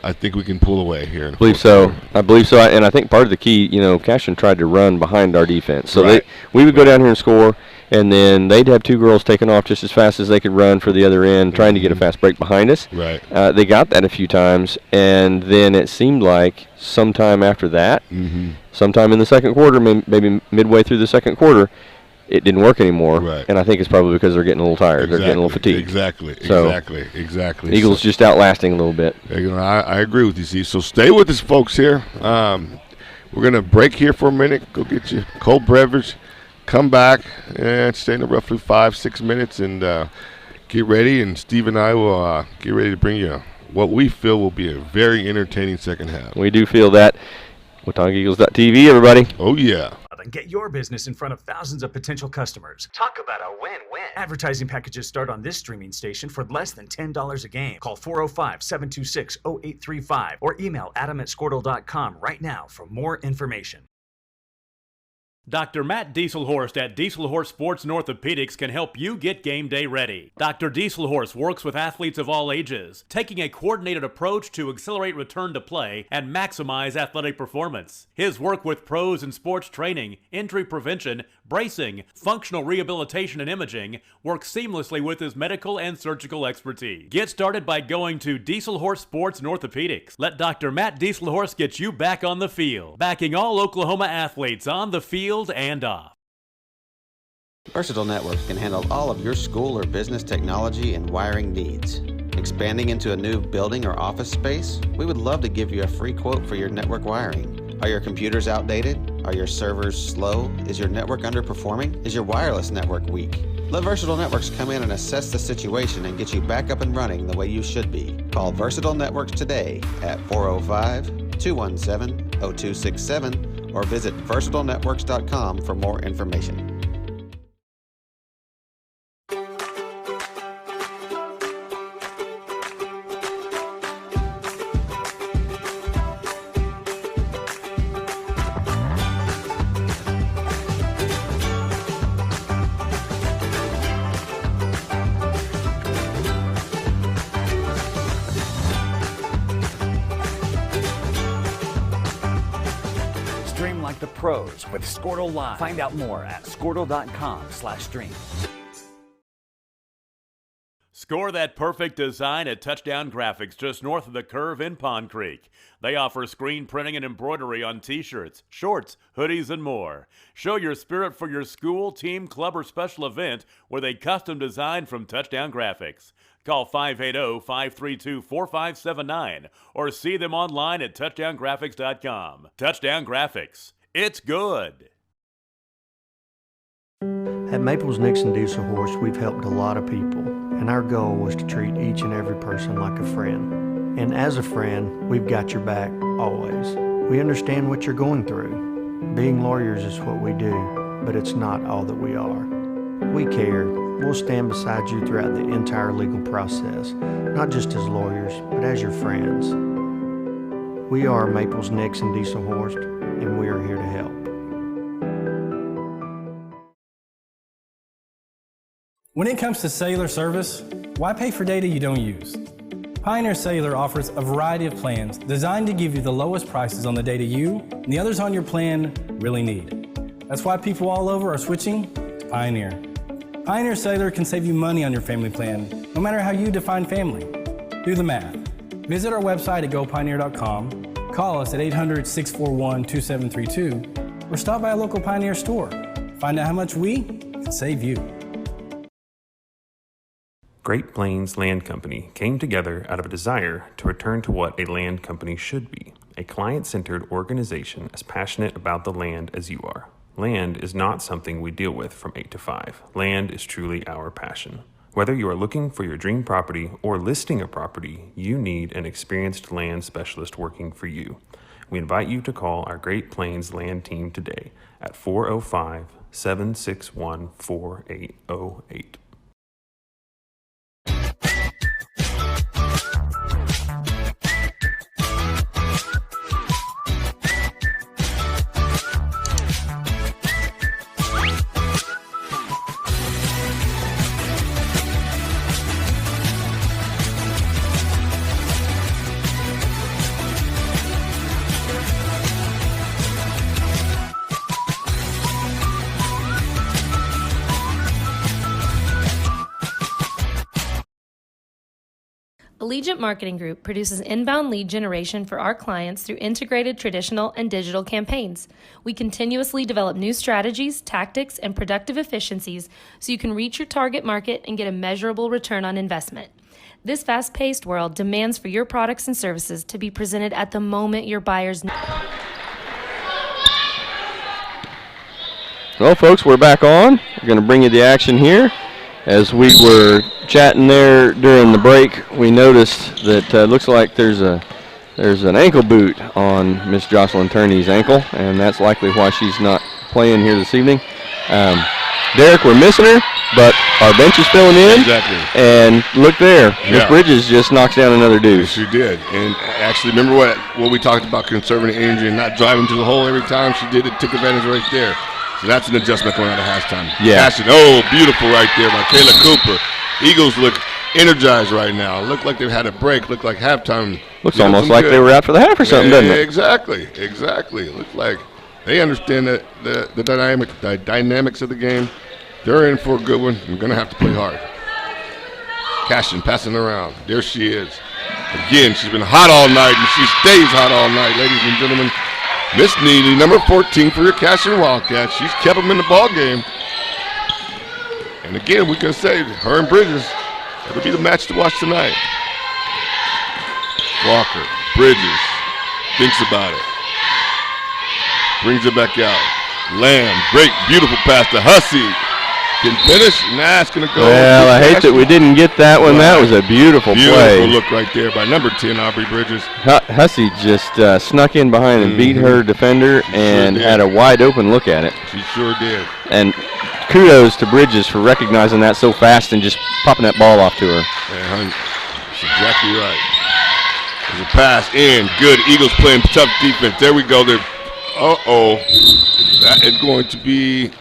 I think we can pull away here. I believe so. And I think part of the key, Cashion tried to run behind our defense. So we would go down here and score, and then they'd have two girls taking off just as fast as they could run for the other end, trying to get a fast break behind us. Right. They got that a few times, and then it seemed like sometime after that, sometime in the second quarter, maybe midway through the second quarter, it didn't work anymore. Right. And I think it's probably because they're getting a little tired. They're getting a little fatigued. Exactly. Eagles just outlasting a little bit. I agree with you, Steve. So stay with us, folks, here. We're going to break here for a minute, go get you a cold beverage, come back, and stay in roughly 5-6 minutes, and get ready. And Steve and I will get ready to bring you what we feel will be a very entertaining second half. We do feel that. WatongaEagles.tv, everybody. Oh, yeah. And get your business in front of thousands of potential customers. Talk about a win-win. Advertising packages start on this streaming station for less than $10 a game. Call 405-726-0835 or email adam@squirtle.com right now for more information. Dr. Matt Dieselhorst at Dieselhorst Sports and Orthopedics can help you get game day ready. Dr. Dieselhorst works with athletes of all ages, taking a coordinated approach to accelerate return to play and maximize athletic performance. His work with pros in sports training, injury prevention, bracing, functional rehabilitation, and imaging works seamlessly with his medical and surgical expertise. Get started by going to Dieselhorst Sports and Orthopedics. Let Dr. Matt Dieselhorst get you back on the field, backing all Oklahoma athletes on the field and off. Versatile Networks can handle all of your school or business technology and wiring needs. Expanding into a new building or office space? We would love to give you a free quote for your network wiring. Are your computers outdated? Are your servers slow? Is your network underperforming? Is your wireless network weak? Let Versatile Networks come in and assess the situation and get you back up and running the way you should be. Call Versatile Networks today at 405-217-0267 or visit versatilenetworks.com for more information. Stream like the pros with Squirtle Live. Find out more at squirtle.com/stream. Score that perfect design at Touchdown Graphics just north of the curve in Pond Creek. They offer screen printing and embroidery on t-shirts, shorts, hoodies, and more. Show your spirit for your school, team, club, or special event with a custom design from Touchdown Graphics. Call 580-532-4579 or see them online at touchdowngraphics.com. Touchdown Graphics. It's good. At Maples Nixon Diesel Horse, we've helped a lot of people, and our goal was to treat each and every person like a friend. And as a friend, we've got your back, always. We understand what you're going through. Being lawyers is what we do, but it's not all that we are. We care. We'll stand beside you throughout the entire legal process, not just as lawyers, but as your friends. We are Maples Nixon Diesel Horse, and we are here to help. When it comes to cellular service, why pay for data you don't use? Pioneer Cellular offers a variety of plans designed to give you the lowest prices on the data you and the others on your plan really need. That's why people all over are switching to Pioneer. Pioneer Cellular can save you money on your family plan, no matter how you define family. Do the math. Visit our website at gopioneer.com, call us at 800-641-2732, or stop by a local Pioneer store. Find out how much we can save you. Great Plains Land Company came together out of a desire to return to what a land company should be, a client-centered organization as passionate about the land as you are. Land is not something we deal with from 8 to 5. Land is truly our passion. Whether you are looking for your dream property or listing a property, you need an experienced land specialist working for you. We invite you to call our Great Plains Land team today at 405-761-4808. Allegiant Marketing Group produces inbound lead generation for our clients through integrated traditional and digital campaigns. We continuously develop new strategies, tactics, and productive efficiencies so you can reach your target market and get a measurable return on investment. This fast-paced world demands for your products and services to be presented at the moment your buyers need. Well, folks, we're back on. We're going to bring you the action here. As we were chatting there during the break, we noticed that looks like there's an ankle boot on Miss Jocelyn Turney's ankle, and that's likely why she's not playing here this evening. Derek, we're missing her, but our bench is filling in. Exactly. And look there, Miss Bridges just knocks down another deuce. She did. And actually, remember what we talked about conserving the energy and not driving to the hole every time? She did it, took advantage right there. So that's an adjustment going out of halftime. Yeah. Cashion, beautiful right there by Kayla Cooper. Eagles look energized right now. Look like they've had a break. Look like halftime. Looks almost like they were out for the half or something, doesn't it? Exactly. It looks like they understand that the dynamics of the game. They're in for a good one. They're going to have to play hard. Cashion passing around. There she is. Again, she's been hot all night, and she stays hot all night, ladies and gentlemen. Miss Neely, number 14 for your Cashion Wildcats. She's kept them in the ball game. And again, we can say her and Bridges, it'll be the match to watch tonight. Walker, Bridges, thinks about it. Brings it back out. Lamb, great, beautiful pass to Hussey. Can finish. Nah, it's going to go. Well, I hate that we didn't get that one. That was a beautiful play. Beautiful look right there by number 10, Aubrey Bridges. Hussey just snuck in behind and beat her defender and had a wide open look at it. She sure did. And kudos to Bridges for recognizing that so fast and just popping that ball off to her. Yeah, that's exactly right. There's a pass in. Good. Eagles playing tough defense. There we go. They're, that is going to be.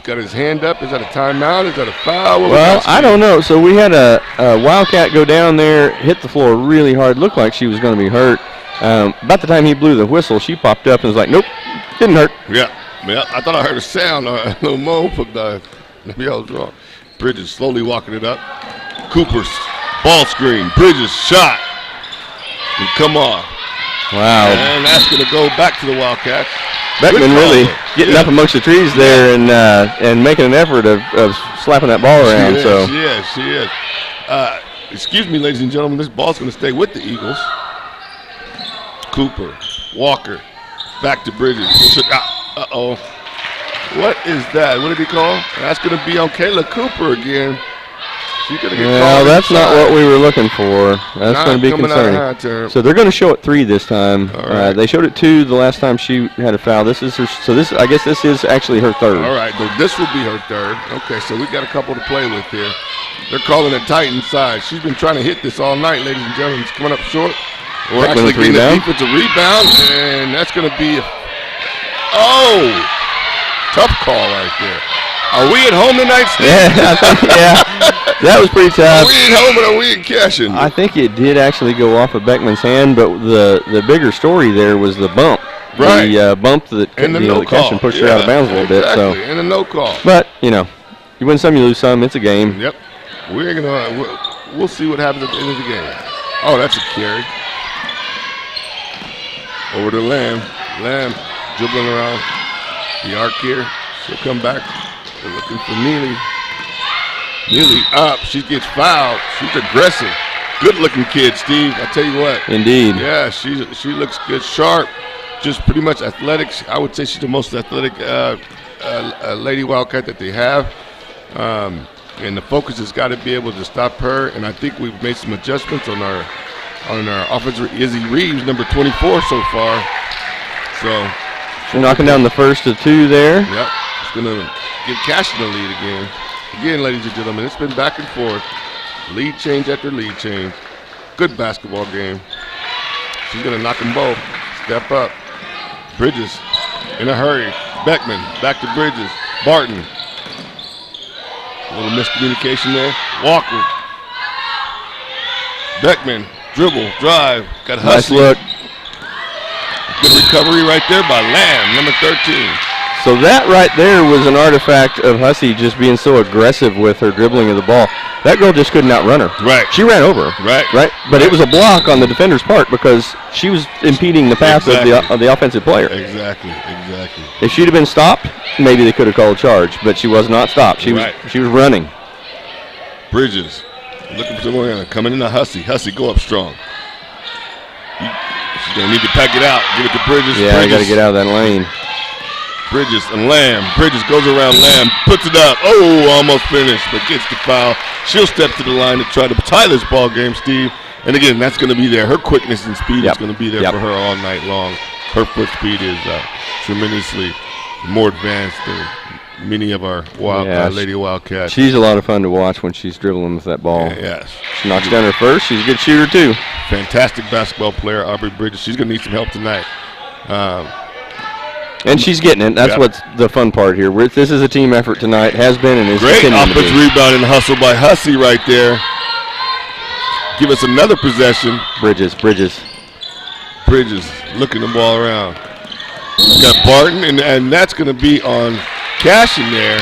Got his hand up. Is that a timeout? Is that a foul? Well, I don't know. So we had a Wildcat go down there, hit the floor really hard. Looked like she was going to be hurt. About the time he blew the whistle, she popped up and was like, nope, didn't hurt. Yeah. I thought I heard a sound, a little moan. Maybe I was wrong. Bridges slowly walking it up. Cooper's ball screen. Bridges shot. And come on. Wow. And that's going to go back to the Wildcats. Beckman really getting up amongst the trees there and making an effort of slapping that ball around. She is. Excuse me, ladies and gentlemen, this ball's going to stay with the Eagles. Cooper, Walker, back to Bridges. Uh-oh. What is that? What did he call? That's going to be on Kayla Cooper again. Well, that's not what we were looking for. That's going to be concerning. So they're going to show it 3 this time. Right. They showed it 2 the last time she had a foul. This is her. So this, I guess, this is actually her 3rd. All right, so this will be her 3rd. Okay, so we got a couple to play with here. They're calling it tight inside. She's been trying to hit this all night, ladies and gentlemen. It's coming up short. We're actually getting a defensive rebound, and that's going to be tough call right there. Are we at home tonight, Steve? Yeah, that was pretty tough. Are we at home or are we in Cashion? I think it did actually go off of Beckman's hand, but the bigger story there was the bump. Right. The bump that Cashion pushed her out of bounds a little bit. So. And a no call. But, you win some, you lose some. It's a game. Yep. We'll see what happens at the end of the game. Oh, that's a carry. Over to Lamb. Lamb dribbling around the arc here. She'll come back. They're looking for Neely. Neely up. She gets fouled. She's aggressive. Good-looking kid, Steve. I tell you what. Indeed. Yeah, she looks good, sharp, just pretty much athletic. I would say she's the most athletic Lady Wildcat that they have. And the focus has got to be able to stop her. And I think we've made some adjustments on our offensive. Izzy Reeves, number 24 so far. So she's knocking down the first of 2 there. Yep. It's going to give Cashion the lead again. Again, ladies and gentlemen, it's been back and forth. Lead change after lead change. Good basketball game. She's going to knock them both. Step up. Bridges in a hurry. Beckman back to Bridges. Barton. A little miscommunication there. Walker. Beckman. Dribble. Drive. Got Hussey. Nice look. Good recovery right there by Lamb, number 13. So that right there was an artifact of Hussey just being so aggressive with her dribbling of the ball. That girl just couldn't outrun her. Right. She ran over her. Right. But it was a block on the defender's part because she was impeding the path of the offensive player. Exactly. If she'd have been stopped, maybe they could have called a charge, but she was not stopped. She was running. Bridges looking for someone coming into Hussey. Hussey, go up strong. She's going to need to pack it out. Give it to Bridges. Yeah, you got to get out of that lane. Bridges and Lamb. Bridges goes around Lamb, puts it up. Oh, almost finished, but gets the foul. She'll step to the line to try to tie this ball game, Steve. And again, that's going to be there. Her quickness and speed is going to be there for her all night long. Her foot speed is tremendously more advanced than many of our Lady Wildcats. She's a lot of fun to watch when she's dribbling with that ball. Yes. She knocks down her first. She's a good shooter, too. Fantastic basketball player, Aubrey Bridges. She's going to need some help tonight. And she's getting it. That's what's the fun part here. This is a team effort tonight. Has been and is great continuing to be. Great offensive rebound and hustle by Hussey right there. Give us another possession. Bridges looking the ball around. Got Barton, and that's going to be on Cashion there.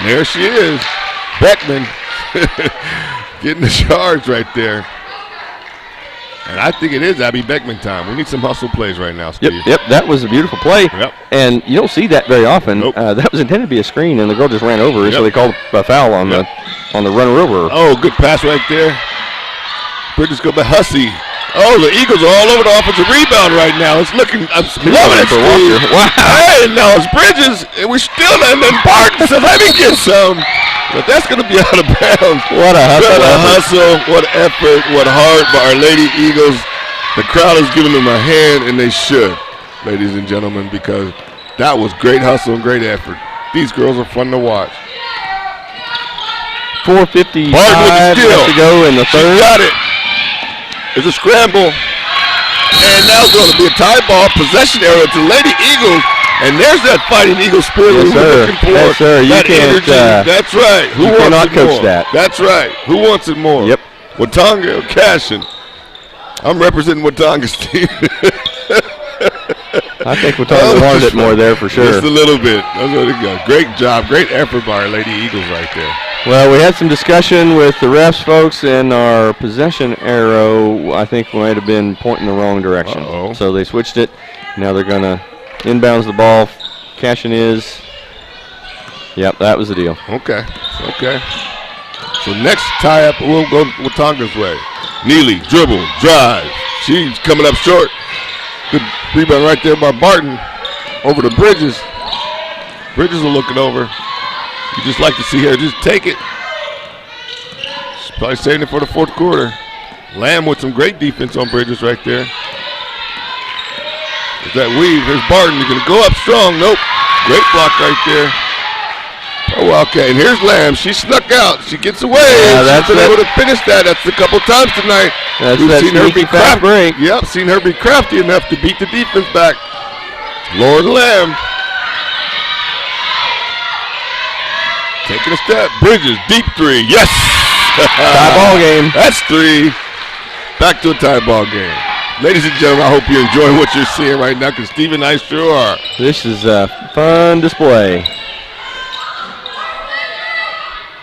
And there she is. Beckman getting the charge right there. And I think it is Abby Beckman time. We need some hustle plays right now, Steve. Yep, that was a beautiful play. Yep. And you don't see that very often. Nope. That was intended to be a screen, and the girl just ran over her, so they called a foul on the runner over. Oh, good pass right there. Bridges go by Hussey. Oh, the Eagles are all over the offensive rebound right now. It's looking, I'm loving it, Steve. Wow. Hey, now it's Bridges, and we're still, and then Barton says, let me get some. But that's going to be out of bounds. What a hustle, what effort, what heart by our Lady Eagles. The crowd is giving them a hand, and they should, ladies and gentlemen, because that was great hustle and great effort. These girls are fun to watch. 4:55 left to go in the third. She got it. It's a scramble. And now it's going to be a tie ball possession area to Lady Eagles. And there's that Fighting Eagle spirit we were looking for. Yes, sir. You that can't, energy. That's right. Who you wants cannot it coach more? that. That's right. Who wants it more? Yep. Watonga or Cashion? I'm representing Watonga, Steve. I think Watonga wanted it more there for sure. Just a little bit. That's what it goes. Great job. Great effort by our Lady Eagles right there. Well, we had some discussion with the refs, folks, and our possession arrow, I think, might have been pointing the wrong direction. Uh-oh. So they switched it. Now they're going to inbounds the ball. Cashion is. Yep, that was the deal. Okay. So next tie-up, we'll go Watonga's way. Neely, dribble, drive. She's coming up short. Good rebound right there by Barton. Over to Bridges. Bridges will look it over. You just like to see her just take it. She's probably saving it for the fourth quarter. Lamb with some great defense on Bridges right there. There's that weave. Here's Barton. He's going to go up strong. Nope. Great block right there. Oh, okay. And here's Lamb. She snuck out. She gets away. Yeah, she's been able to finish that. That's a couple times tonight. We've seen her be crafty. Yep, seen her be crafty enough to beat the defense back. Lauren Lamb. Taking a step. Bridges, deep three. Yes! Tie ball game. That's three. Back to a tie ball game. Ladies and gentlemen, I hope you're enjoying what you're seeing right now, because Steve and I sure are. This is a fun display.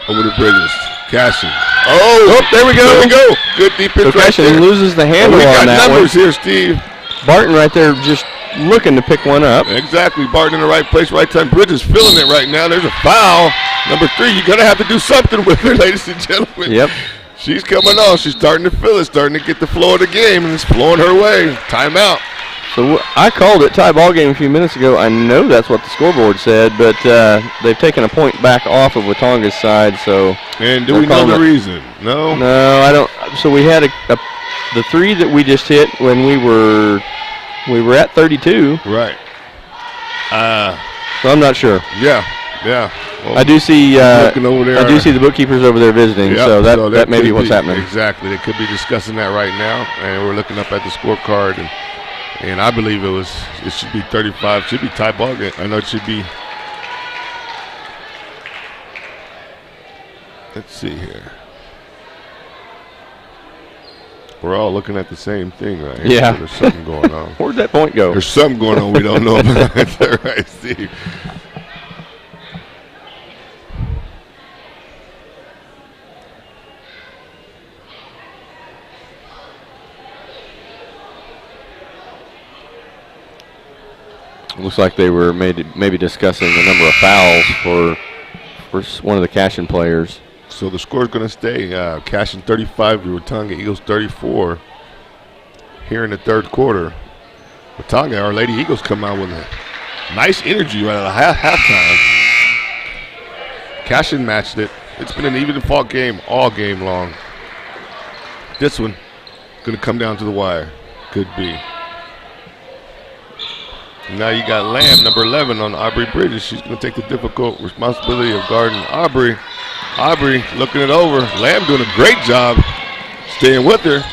Over to Bridges. Cashion. Oh, there we go. There we go. Good defense so right Cashion there. loses the handle we got on that numbers one. here, Steve. Barton right there just looking to pick one up. Exactly. Barton in the right place, right time. Bridges feeling it right now. There's a foul. Number 3, you're going to have to do something with her, ladies and gentlemen. Yep. She's coming on. She's starting to feel it, starting to get the flow of the game, and it's flowing her way. Timeout. So I called it tie ball game a few minutes ago. I know that's what the scoreboard said, but they've taken a point back off of Watonga's side. So. And do we know the reason? No. No, I don't. So we had the 3 that we just hit when we were at 32. Right. So I'm not sure. Yeah. Well, I do see. looking over there. I do see the bookkeepers over there visiting. Yep, So that may be what's happening. Exactly. They could be discussing that right now, and we're looking up at the scorecard, and I believe it should be 35. Should be tie ball game. I know it should be. Let's see here. We're all looking at the same thing, right? Yeah. So there's something going on. Where'd that point go? There's something going on we don't know about. That's right, Steve. Looks like they were maybe discussing the number of fouls for one of the Cashion players. So the score is going to stay Cashion 35, Watonga Eagles 34 here in the third quarter. Watonga, our Lady Eagles, come out with a nice energy right at halftime. Cashion matched it. It's been an even fought game all game long. This one going to come down to the wire. Could be. Now you got Lamb, number 11, on Aubrey Bridges. She's going to take the difficult responsibility of guarding Aubrey. Aubrey looking it over. Lamb doing a great job staying with her.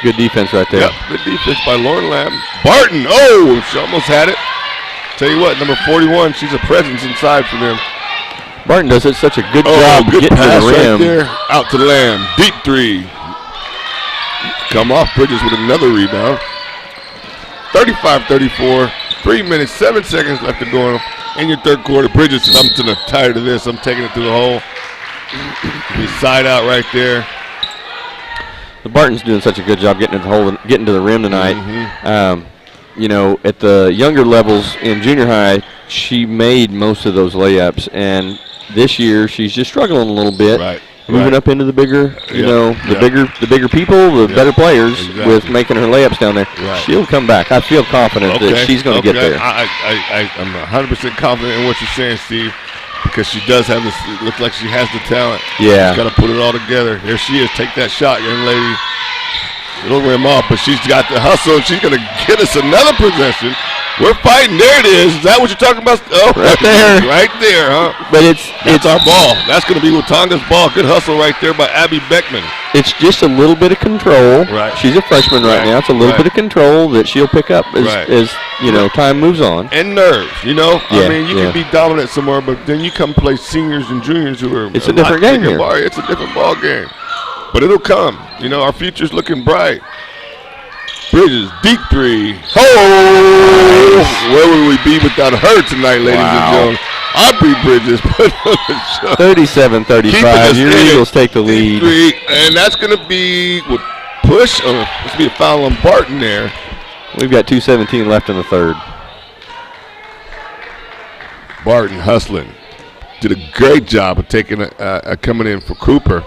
Good defense right there. Yep, good defense by Lauren Lamb. Barton, oh, she almost had it. Tell you what, number 41, she's a presence inside for them. Barton does such a good job good getting to pass the rim. Right there, out to Lamb. Deep 3. Come off Bridges with another rebound. 35-34, 3 minutes, 7 seconds left to go in your third quarter. Bridges said, I'm tired of this. I'm taking it to the hole. Side out right there. the Barton's doing such a good job getting to the hole, getting to the rim tonight. You know, at the younger levels in junior high, she made most of those layups, and this year she's just struggling a little bit. Moving up into the bigger, you know, the bigger people, the better players with making her layups down there. She'll come back. I feel confident that she's going to get there. I'm 100% confident in what you're saying, Steve, because she does have this. It looks like she has the talent. Yeah. She's got to put it all together. There she is. Take that shot, young lady. It'll rim off, but she's got the hustle, and she's going to get us another possession. We're fighting. There it is. Is that what you're talking about? Oh, right there. Right there, huh? But it's our ball. That's going to be Watonga's ball. Good hustle right there by Abby Beckman. It's just a little bit of control. Right. She's a freshman right now. It's a little bit of control that she'll pick up as you know, time moves on. And nerves, you know. I mean, you can be dominant somewhere, but then you come play seniors and juniors who are. It's a different game here. It's a different ball game. But it'll come. You know, our future's looking bright. Bridges, deep three. Oh! Where would we be without her tonight, ladies and gentlemen? Aubrey Bridges put on the show. 37-35. Your Eagles take the lead. Three, and that's going to be push. Let's be a foul on Barton there. We've got 2:17 left in the third. Barton hustling. Did a great job of taking coming in for Cooper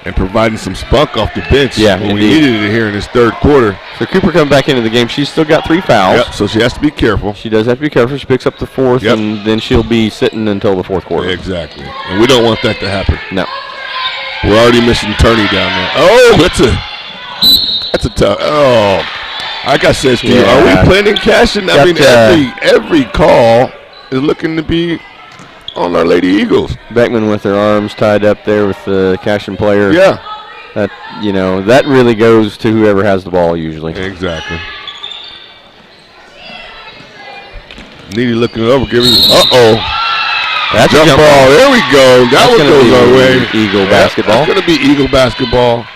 and providing some spunk off the bench when we needed it here in this third quarter. So Cooper coming back into the game. She's still got 3 fouls. Yep, so she has to be careful. She does have to be careful. She picks up the fourth, and then she'll be sitting until the fourth quarter. Exactly. And we don't want that to happen. No. We're already missing Turney down there. Oh, that's a tough. Oh, like I said, Steve, are we playing in Cashion? I mean, every call is looking to be on our Lady Eagles. Beckman with her arms tied up there with the Cashion player. Yeah. That, you know, that really goes to whoever has the ball usually. Exactly. Needy looking over, giving. That's a jump ball. There we go. That one goes our way. Eagle basketball. That's going to be Eagle basketball.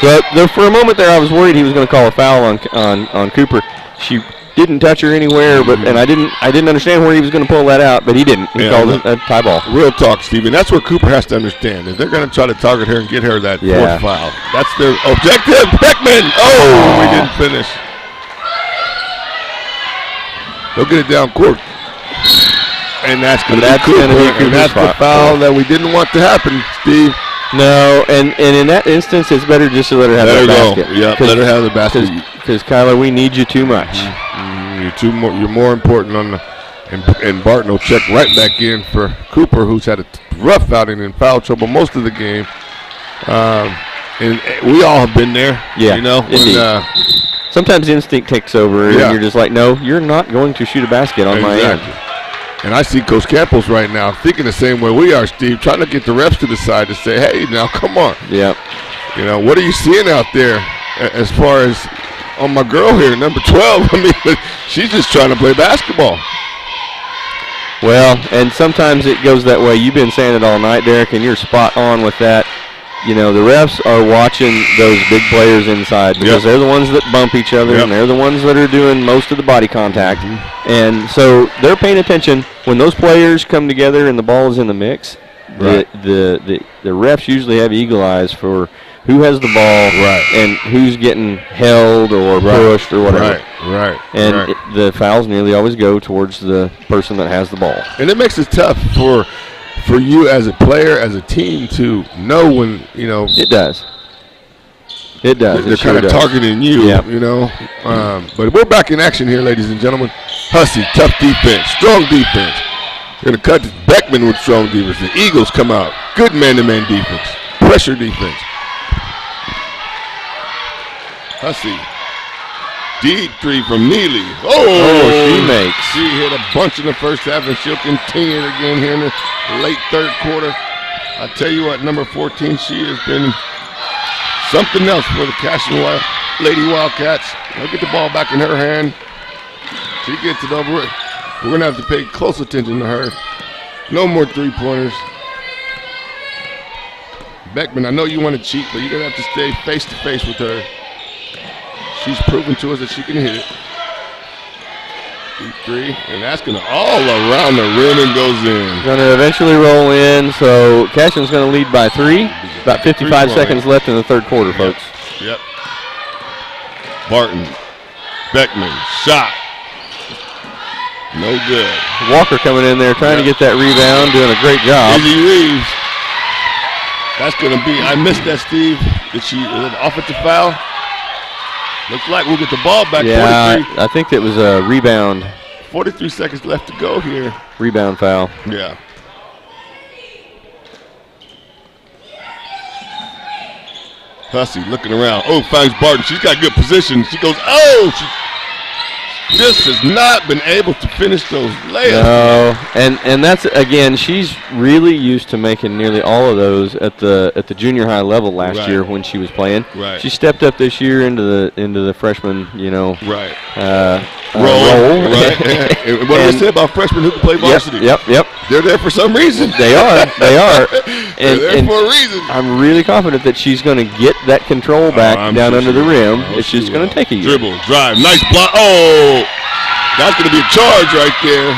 So for a moment there, I was worried he was going to call a foul on Cooper. She didn't touch her anywhere, and I didn't understand where he was going to pull that out, but he didn't. He called it a tie ball. Real talk, Steven. That's what Cooper has to understand. If they're going to try to target her and get her that fourth foul, that's their objective. Beckman. Oh, we didn't finish. They'll get it down court. And that's going to be Cooper. And that's the foul that we didn't want to happen, Steve. No, and in that instance, it's better just to let her have the basket. Yeah, let her have the basket. Because Kyla, we need you too much. You're more important on the, and Barton will check right back in for Cooper, who's had a rough outing in foul trouble most of the game. And we all have been there. Yeah, you know. When, sometimes instinct takes over, and you're just like, no, you're not going to shoot a basket on my end. And I see Coach Campos right now thinking the same way we are, Steve, trying to get the refs to the side to say, hey, now come on. Yeah. You know, what are you seeing out there as far as on my girl here, number 12? I mean, she's just trying to play basketball. Well, and sometimes it goes that way. You've been saying it all night, Derek, and you're spot on with that. You know, the refs are watching those big players inside because they're the ones that bump each other, and they're the ones that are doing most of the body contact. And so they're paying attention. When those players come together and the ball is in the mix, the refs usually have eagle eyes for who has the ball and who's getting held or pushed or whatever. And the fouls nearly always go towards the person that has the ball. And it makes it tough for you as a player, as a team, to know when, you know. It does. It does. They're kind of targeting you, you know. But we're back in action here, ladies and gentlemen. Hussey, tough defense, strong defense. They're going to cut Beckman with strong defense. The Eagles come out. Good man-to-man defense. Pressure defense. Hussey. Deep three from Neely. She makes. She hit a bunch in the first half, and she'll continue it again here in the late third quarter. I tell you what, number 14, she has been something else for the Cashion Lady Wildcats. They'll get the ball back in her hand. She gets it over it. We're going to have to pay close attention to her. No more three-pointers. Beckman, I know you want to cheat, but you're going to have to stay face-to-face with her. She's proven to us that she can hit it. Deep three, and that's going to all around the rim and goes in. Going to eventually roll in, so Cashion's going to lead by 3. About 55 seconds left in the third quarter, folks. Yep. Barton. Beckman. Shot. No good. Walker coming in there trying to get that rebound, doing a great job. Izzy Reeves. That's going to be, I missed that, Steve. Is it an offensive foul? Looks like we'll get the ball back. Yeah, I think it was a rebound. 43 seconds left to go here. Rebound foul. Yeah. Hussey looking around. Oh, finds Barton. She's got good position. She goes, oh, she just has not been able to finish those layups. No, and that's, again, she's really used to making nearly all of those at the junior high level last year when she was playing. Right. She stepped up this year into the freshman, role. Right. And what do we say about freshmen who can play varsity? Yep. They're there for some reason. They are. They're there for a reason. I'm really confident that she's going to get that control back down under the rim. It's just going to take a year. Dribble, drive, nice block. Oh, that's going to be a charge right there.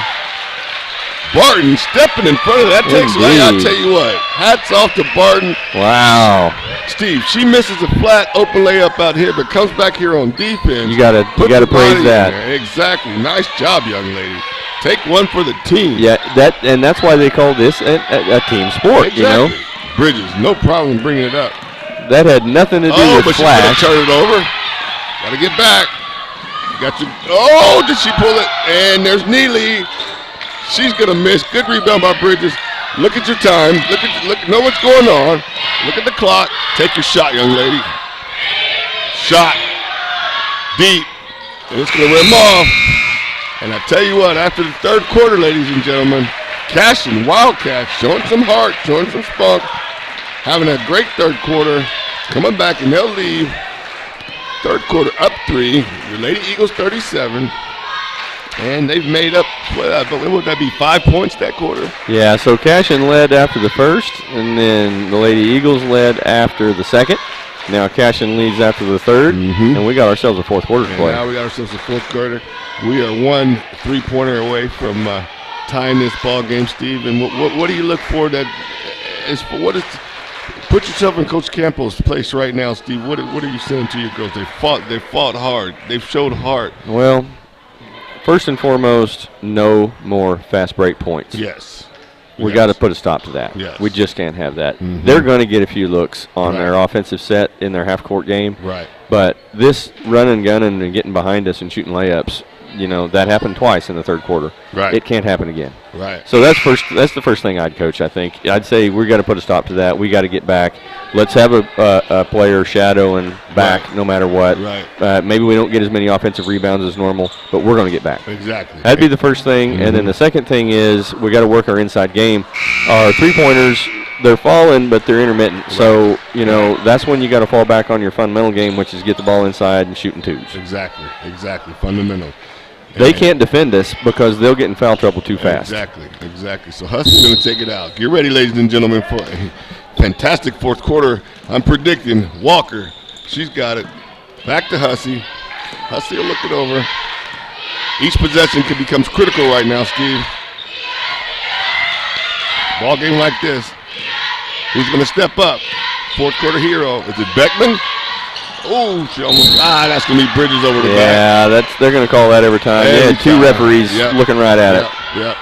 Barton stepping in front of that. Takes away. I'll tell you what. Hats off to Barton. Wow. Steve, she misses a flat open layup out here, but comes back here on defense. You gotta praise that. Exactly. Nice job, young lady. Take one for the team. Yeah, that's why they call this a team sport. Exactly. Bridges, no problem bringing it up. That had nothing to do with but flash. She's gonna turn it over. Got to get back. Did she pull it? And there's Neely. She's gonna miss. Good rebound by Bridges. Look at your time. Know what's going on. Look at the clock. Take your shot, young lady. Shot. Deep. And it's going to rim off. And I tell you what, after the third quarter, ladies and gentlemen, Cashion, Wildcats, showing some heart, showing some spunk, having a great third quarter, coming back, and they'll leave. Third quarter up 3. The Lady Eagles 37. And they've made up, what would that be, 5 points that quarter? Yeah, so Cashion led after the first, and then the Lady Eagles led after the second. Now Cashion leads after the third, and we got ourselves a fourth quarter to play. Now we got ourselves a fourth quarter. We are 1 3-pointer away from tying this ball game, Steve. And what do you look for put yourself in Coach Campbell's place right now, Steve. What are you saying to your girls? They fought hard. They've showed heart. Well, first and foremost, no more fast break points. Yes. We got to put a stop to that. Yes. We just can't have that. They're going to get a few looks on their offensive set in their half-court game. Right. But this running, gunning, and getting behind us and shooting layups, that happened twice in the third quarter. Right. It can't happen again. Right. So that's the first thing I'd coach, I think. I'd say we got to put a stop to that. We got to get back. Let's have a player shadowing back no matter what. Right. Maybe we don't get as many offensive rebounds as normal, but we're going to get back. Exactly. That'd be the first thing. And then the second thing is we got to work our inside game. Our three-pointers, they're falling, but they're intermittent. Right. So, that's when you got to fall back on your fundamental game, which is get the ball inside and shooting twos. Exactly. Fundamental. They can't defend us because they'll get in foul trouble too fast. Exactly. So Hussey's going to take it out. Get ready, ladies and gentlemen, for a fantastic fourth quarter. I'm predicting Walker. She's got it. Back to Hussey. Hussey will look it over. Each possession becomes critical right now, Steve. Ball game like this. Who's going to step up? Fourth quarter hero. Is it Beckman? Oh, she almost. That's going to be Bridges over the back. Yeah, they're going to call that every time. They had two referees looking right at it. Yep.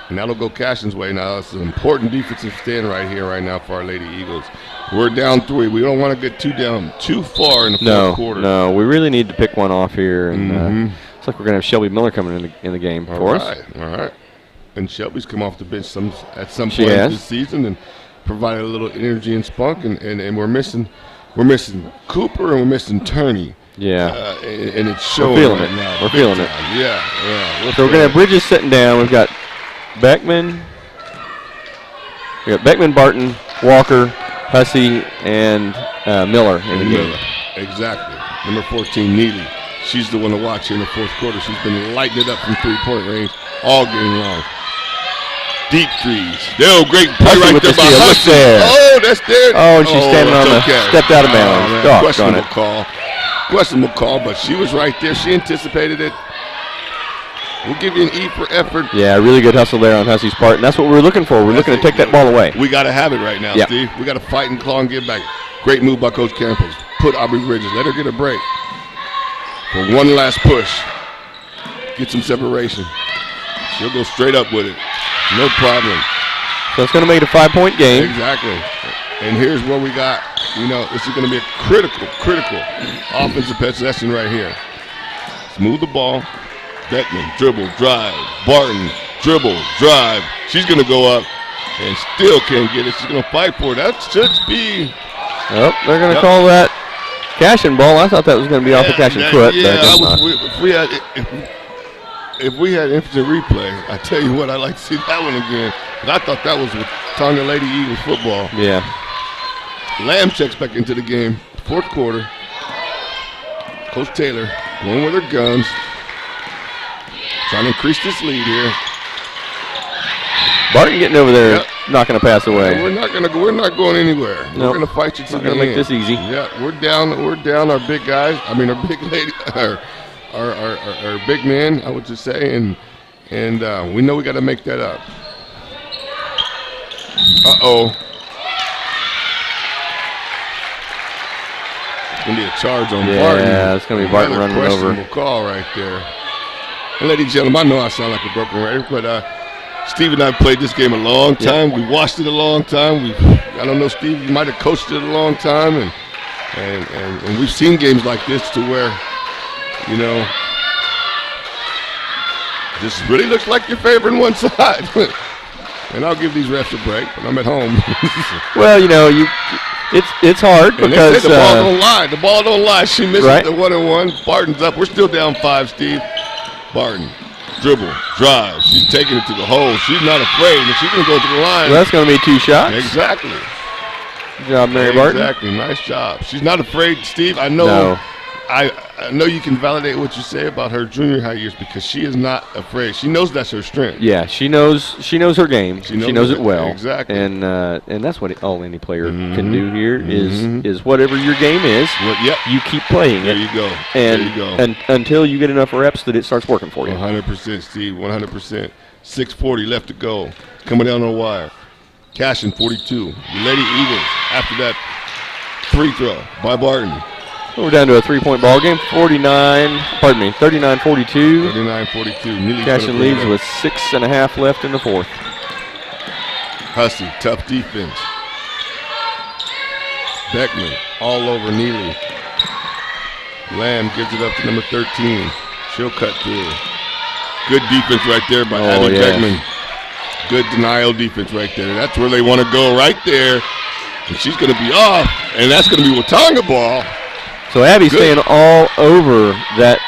And that'll go Cashion's way now. It's an important defensive stand right here, right now for our Lady Eagles. We're down 3. We don't want to get too far in the fourth quarter. No, we really need to pick one off here. And looks like we're going to have Shelby Miller coming in the game for us. All right. And Shelby's come off the bench at some point this season and provided a little energy and spunk. And we're missing Cooper and we're missing Turney. Yeah. And it's showing. We're feeling it. Now, we're feeling it. Yeah. So we're going to have Bridges sitting down. We've got Beckman. We got Beckman, Barton, Walker, Hussey, and Miller in the game. Exactly. Number 14, Neely. She's the one to watch here in the fourth quarter. She's been lighting it up from three-point range all game long. Deep threes. Great play right there by Hussey. Oh, that's there. Oh, and she's standing on stepped out of bounds. Questionable call, but she was right there. She anticipated it. We'll give you an E for effort. Yeah, really good hustle there on Hussey's part, and that's what we're looking for. We're looking to take that ball away. We got to have it right now, Steve. We got to fight and claw and get back. Great move by Coach Campos. Put Aubrey Bridges. Let her get a break. For one last push. Get some separation. She'll go straight up with it. No problem. So it's going to make it a 5-point game. Exactly. And here's where we got, this is going to be a critical offensive possession right here. Let's move the ball. Beckman, dribble, drive. Barton, dribble, drive. She's going to go up and still can't get it. She's going to fight for it. That should be. Oh, they're going to call that Cashion ball. I thought that was going to be off the Cashion foot. Yeah, but if we had instant replay, I tell you what, I'd like to see that one again. But I thought that was with Watonga Lady Eagles football. Yeah. Lamb checks back into the game. Fourth quarter. Coach Taylor going with her guns. Trying to increase this lead here. Barton getting over there, knocking a pass away. Yeah, we're not going anywhere. We're gonna fight you to the end. We're gonna make this easy. Yeah, we're down our big guys. I mean our big lady, our big men, I would just say, and we know we got to make that up. It's gonna be a charge on Barton. Yeah, it's gonna be Barton running over. Questionable call right there. And ladies and gentlemen, I know I sound like a broken record, but Steve and I played this game a long time. We watched it a long time. I don't know, Steve, you might have coached it a long time, and we've seen games like this to where, this really looks like you're favoring one side. And I'll give these refs a break when I'm at home. Well, it's hard and because the ball don't lie. The ball don't lie. She misses right? the 1-on-1. Barton's up. We're still down 5, Steve. Barton, dribble, drive. She's taking it to the hole. She's not afraid, and she's going to go to the line. Well, that's going to be 2 shots. Exactly. Good job, Mary Barton. Exactly. Nice job. She's not afraid, Steve. I know. No. I know you can validate what you say about her junior high years because she is not afraid. She knows that's her strength. Yeah, she knows her game. She knows it well. Exactly. And that's what any player can do here is whatever your game is, you keep playing there it. You go. And, there you go. And until you get enough reps that it starts working for you. 100%, Steve. 100%. 6:40 left to go. Coming down on the wire. Cashion 42. The Lady Eagles after that free throw by Barton. We're down to a 3-point ball game. 39-42. 39-42. Cashion leads with 6.5 left in the fourth. Hussey, tough defense. Beckman all over Neely. Lamb gives it up to number 13. She'll cut through. Good defense right there by Abby Beckman. Good denial defense right there. That's where they want to go right there. And she's going to be off, and that's going to be Watonga ball. So Abby's staying all over that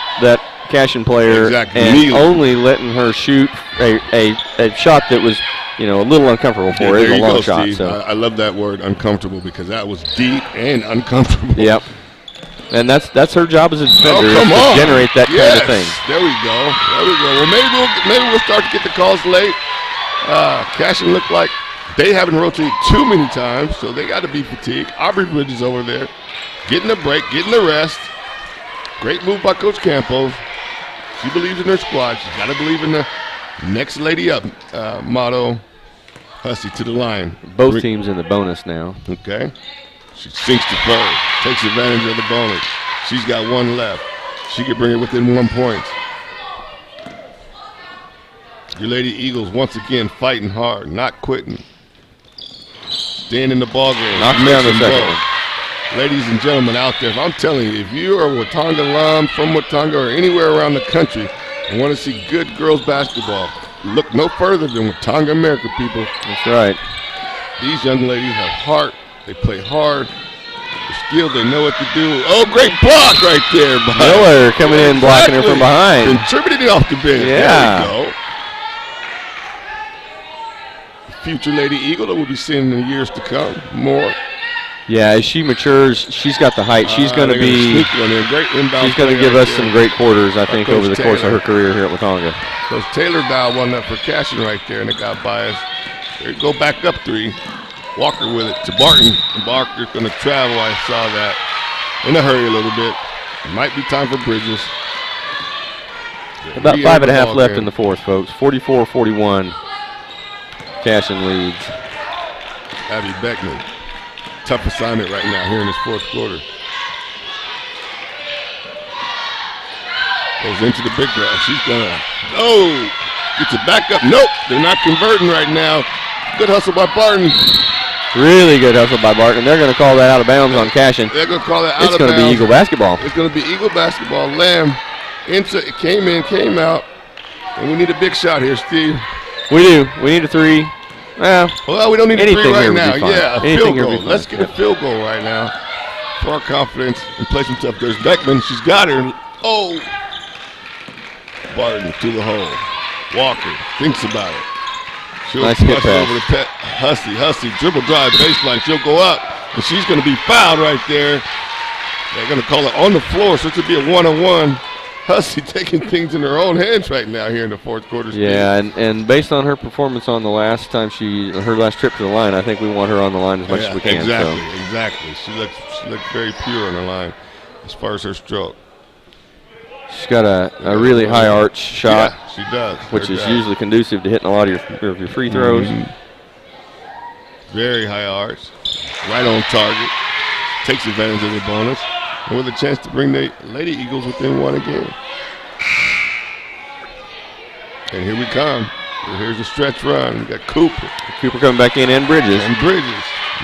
Cashion player and only letting her shoot a shot that was, a little uncomfortable for her. It's a long shot. Steve. So I love that word, uncomfortable, because that was deep and uncomfortable. Yep. And that's her job as a defender to generate that kind of thing. There we go. Well, maybe we'll start to get the calls late. Cashion looked like they haven't rotated too many times, so they got to be fatigued. Aubrey Bridges over there. Getting a break, getting a rest. Great move by Coach Campos. She believes in her squad. She's got to believe in the next lady up motto. Hussey to the line. Both teams in the bonus now. Okay. She sinks to third. Takes advantage of the bonus. She's got 1 left. She could bring it within 1 point. Your Lady Eagles once again fighting hard, not quitting. Staying in the ball game. Knock down the second one. Ladies and gentlemen out there, I'm telling you, if you are a Watonga alum from Watonga or anywhere around the country and want to see good girls basketball, look no further than Watonga, America, people. That's right. These young ladies have heart. They play hard. They're skilled. They know what to do. Oh, great block right there. Miller coming in, blocking her from behind. Contributing off the bench. Yeah. There we go. Future Lady Eagle that we'll be seeing in the years to come. More. Yeah, as she matures, she's got the height. She's going to be. Great inbound. She's going to give us some great quarters, I think, over the course of her career here at Watonga. Coach Taylor dialed one up for Cashion right there, and it got biased. There you go, back up 3. Walker with it to Barton. And Barker's going to travel. I saw that. In a hurry a little bit. It might be time for Bridges. About 5.5 left in the fourth, folks. 44-41. Cashion leads. Abby Beckman. Tough assignment right now here in this fourth quarter. Goes into the big grass. She's gonna, gets it back up. Nope, they're not converting right now. Good hustle by Barton. Really good hustle by Barton. They're going to call that out of bounds on Cashion. They're going to call that out of bounds. It's going to be Eagle basketball. It's going to be Eagle basketball. Lamb, it came in, came out. And we need a big shot here, Steve. We do. We need a three. Well, we don't need a three right now. Yeah, a field goal. Let's get a field goal right now for our confidence and play some tough. There's Beckman. She's got her. Oh. Barton to the hole. Walker thinks about it. She'll nice push over to Hussey, dribble drive, baseline. She'll go up, and she's going to be fouled right there. They're going to call it on the floor, so it should be a one-on-one. Hussey taking things in her own hands right now here in the fourth quarter. Yeah, and based on her performance on the last time her last trip to the line, I think we want her on the line as much as we can. Exactly. She looked very pure on the line as far as her stroke. She's got a really high arch shot. Yeah, she does. Which is usually conducive to hitting a lot of your free throws. Very high arch. Right on target. Takes advantage of the bonus. And with a chance to bring the Lady Eagles within one again. And here we come. Here's a stretch run. We got Cooper. Cooper coming back in and Bridges.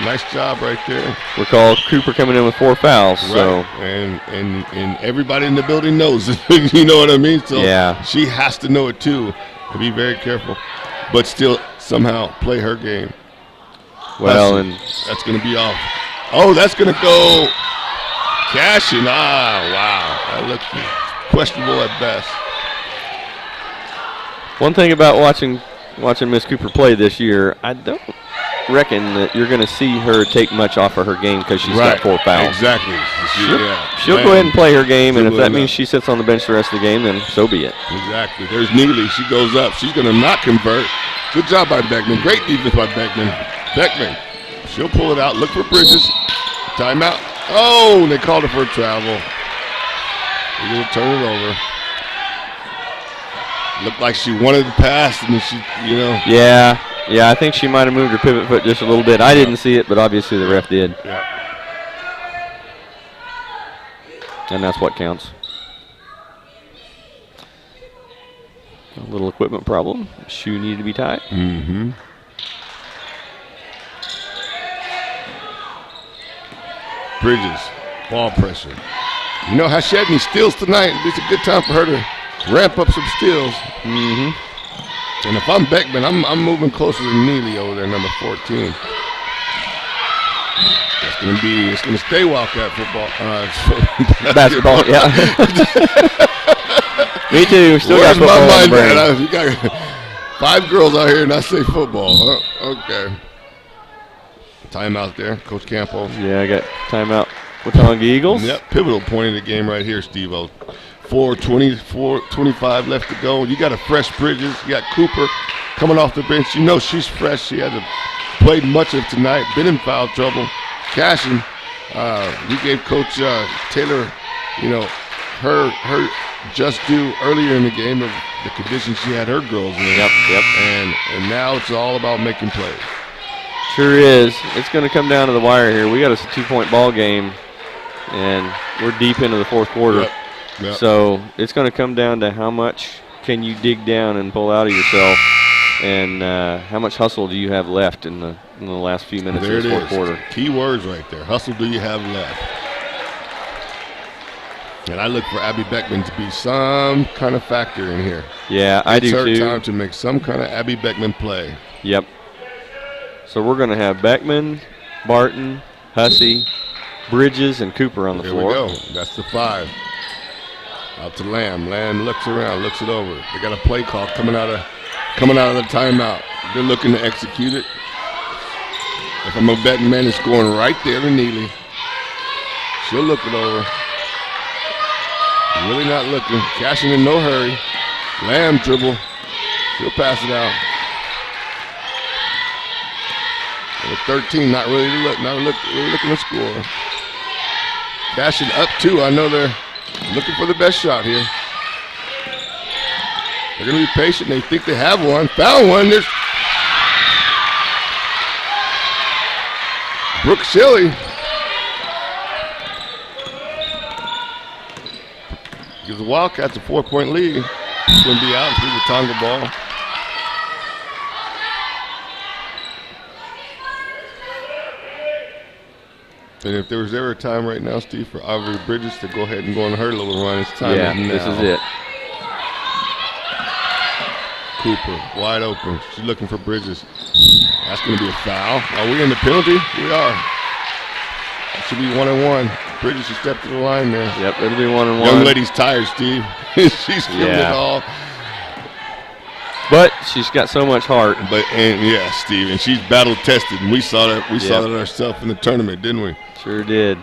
Nice job right there. Recall Cooper coming in with 4 fouls. Right. So and everybody in the building knows it. You know what I mean? So yeah. She has to know it too. To be very careful. But still somehow play her game. Well, that's going to be off. Oh, that's going to go Cashion. Wow. That looks questionable at best. One thing about watching Miss Cooper play this year, I don't reckon that you're going to see her take much off of her game because she's got 4 fouls. Exactly. She'll go ahead and play her game, and if that means she sits on the bench the rest of the game, then so be it. Exactly. There's Neely. She goes up. She's going to not convert. Good job by Beckman. Great defense by Beckman. She'll pull it out. Look for Bridges. Timeout. Oh, they called her for a travel. They're going to turn it over. Looked like she wanted to pass, and then she, Yeah, I think she might have moved her pivot foot just a little bit. I didn't see it, but obviously the ref did. Yeah. And that's what counts. A little equipment problem. Shoe needed to be tied. Mm-hmm. Bridges, ball pressure. You know, Hashedney steals tonight. It's a good time for her to ramp up some steals. Mm-hmm. And if I'm Beckman, I'm moving closer to Neely over there, number 14. It's gonna stay Wildcat football. Basketball, yeah. Me too. Still got football on the brain. You got 5 girls out here and I say football. Okay. Timeout there, Coach Campo. Yeah, I got timeout. Watonga Eagles. Yep, pivotal point of the game right here, Steve-O. 4:25 left to go. You got a fresh Bridges. You got Cooper coming off the bench. You know she's fresh. She hasn't played much of tonight. Been in foul trouble. Cashion, we gave Coach Taylor, her just due earlier in the game of the conditions she had her girls in. Yep. And now it's all about making plays. Sure is. It's going to come down to the wire here. We got a 2-point ball game, and we're deep into the fourth quarter. Yep. So it's going to come down to how much can you dig down and pull out of yourself, and how much hustle do you have left in the last few minutes of the fourth quarter. Key words right there. Hustle do you have left? And I look for Abby Beckman to be some kind of factor in here. Yeah, I do too. It's her time to make some kind of Abby Beckman play. Yep. So we're going to have Beckman, Barton, Hussey, Bridges, and Cooper on the floor. There we go. That's the 5. Out to Lamb. Lamb looks around, looks it over. They got a play call coming out of the timeout. They're looking to execute it. If I'm a betting man, it's going right there to Neely. She'll look it over. Really not looking. Cashion in no hurry. Lamb dribble. She'll pass it out. With 13, not really looking to score. Cashion up 2. I know they're looking for the best shot here. They're going to be patient. They think they have one. Found one. There's Brooke Shelley. Gives the Wildcats a 4-point lead. It's going to be out through the Watonga ball. And if there was ever a time right now, Steve, for Ivory Bridges to go ahead and go on her little run, it's time. Yeah, now. this is it. Cooper, wide open. She's looking for Bridges. That's going to be a foul. Are we in the penalty? We are. It should be 1-1. Bridges should step to the line there. Yep, it'll be 1-1. Young lady's tired, Steve. She's feeling it all. But she's got so much heart. Yeah, Steve, and she's battle tested, and we saw that. We saw that ourselves in the tournament, didn't we? Sure did.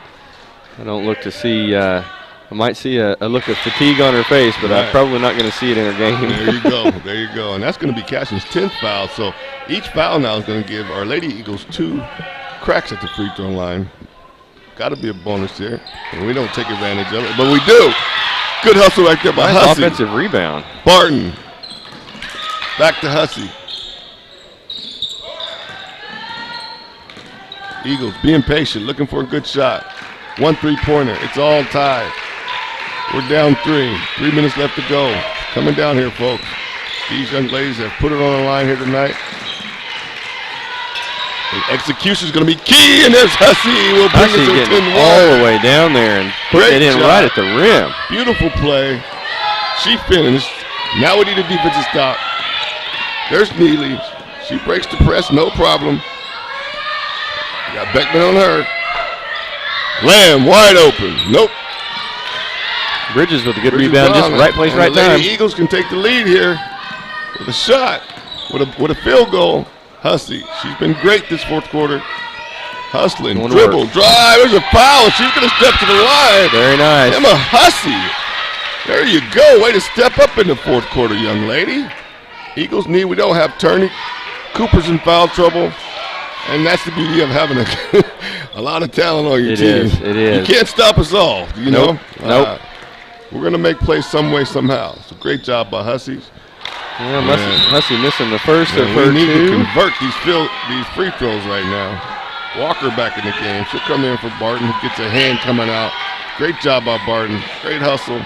I don't look to see. I might see a look of fatigue on her face, but I'm probably not going to see it in her game. There you go. There you go. And that's going to be Cashion's 10th foul. So each foul now is going to give our Lady Eagles 2 cracks at the free throw line. Got to be a bonus here, and we don't take advantage of it, but we do. Good hustle right there by nice Hussey. Offensive rebound. Barton. Back to Hussey. Eagles being patient, looking for a good shot. 1 3-pointer. It's all tied. We're down 3. 3 minutes left to go. Coming down here, folks. These young ladies have put it on the line here tonight. The execution is going to be key, and there's Hussey. We'll bring it to 10-1. All the way down there and put it in right at the rim. Beautiful play. She finished. Now we need a defensive stop. There's Neely. She breaks the press, no problem. Got Beckman on her. Lamb wide open. Nope. Bridges with a good rebound, just right place, right time. The Eagles can take the lead here with a shot, with a field goal. Hussey, she's been great this fourth quarter. Hustling, dribble, drive. There's a foul. She's going to step to the line. Very nice. Emma Hussey. There you go. Way to step up in the fourth quarter, young lady. Eagles need. We don't have Turney. Cooper's in foul trouble. And that's the beauty of having a lot of talent on your team. It is. You can't stop us all, you know? Nope. We're going to make plays some way, somehow. So great job by Hussey. Yeah, Hussey missing the first of her 2. We need to convert these free throws right now. Walker back in the game. She'll come in for Barton, who gets a hand coming out. Great job by Barton. Great hustle.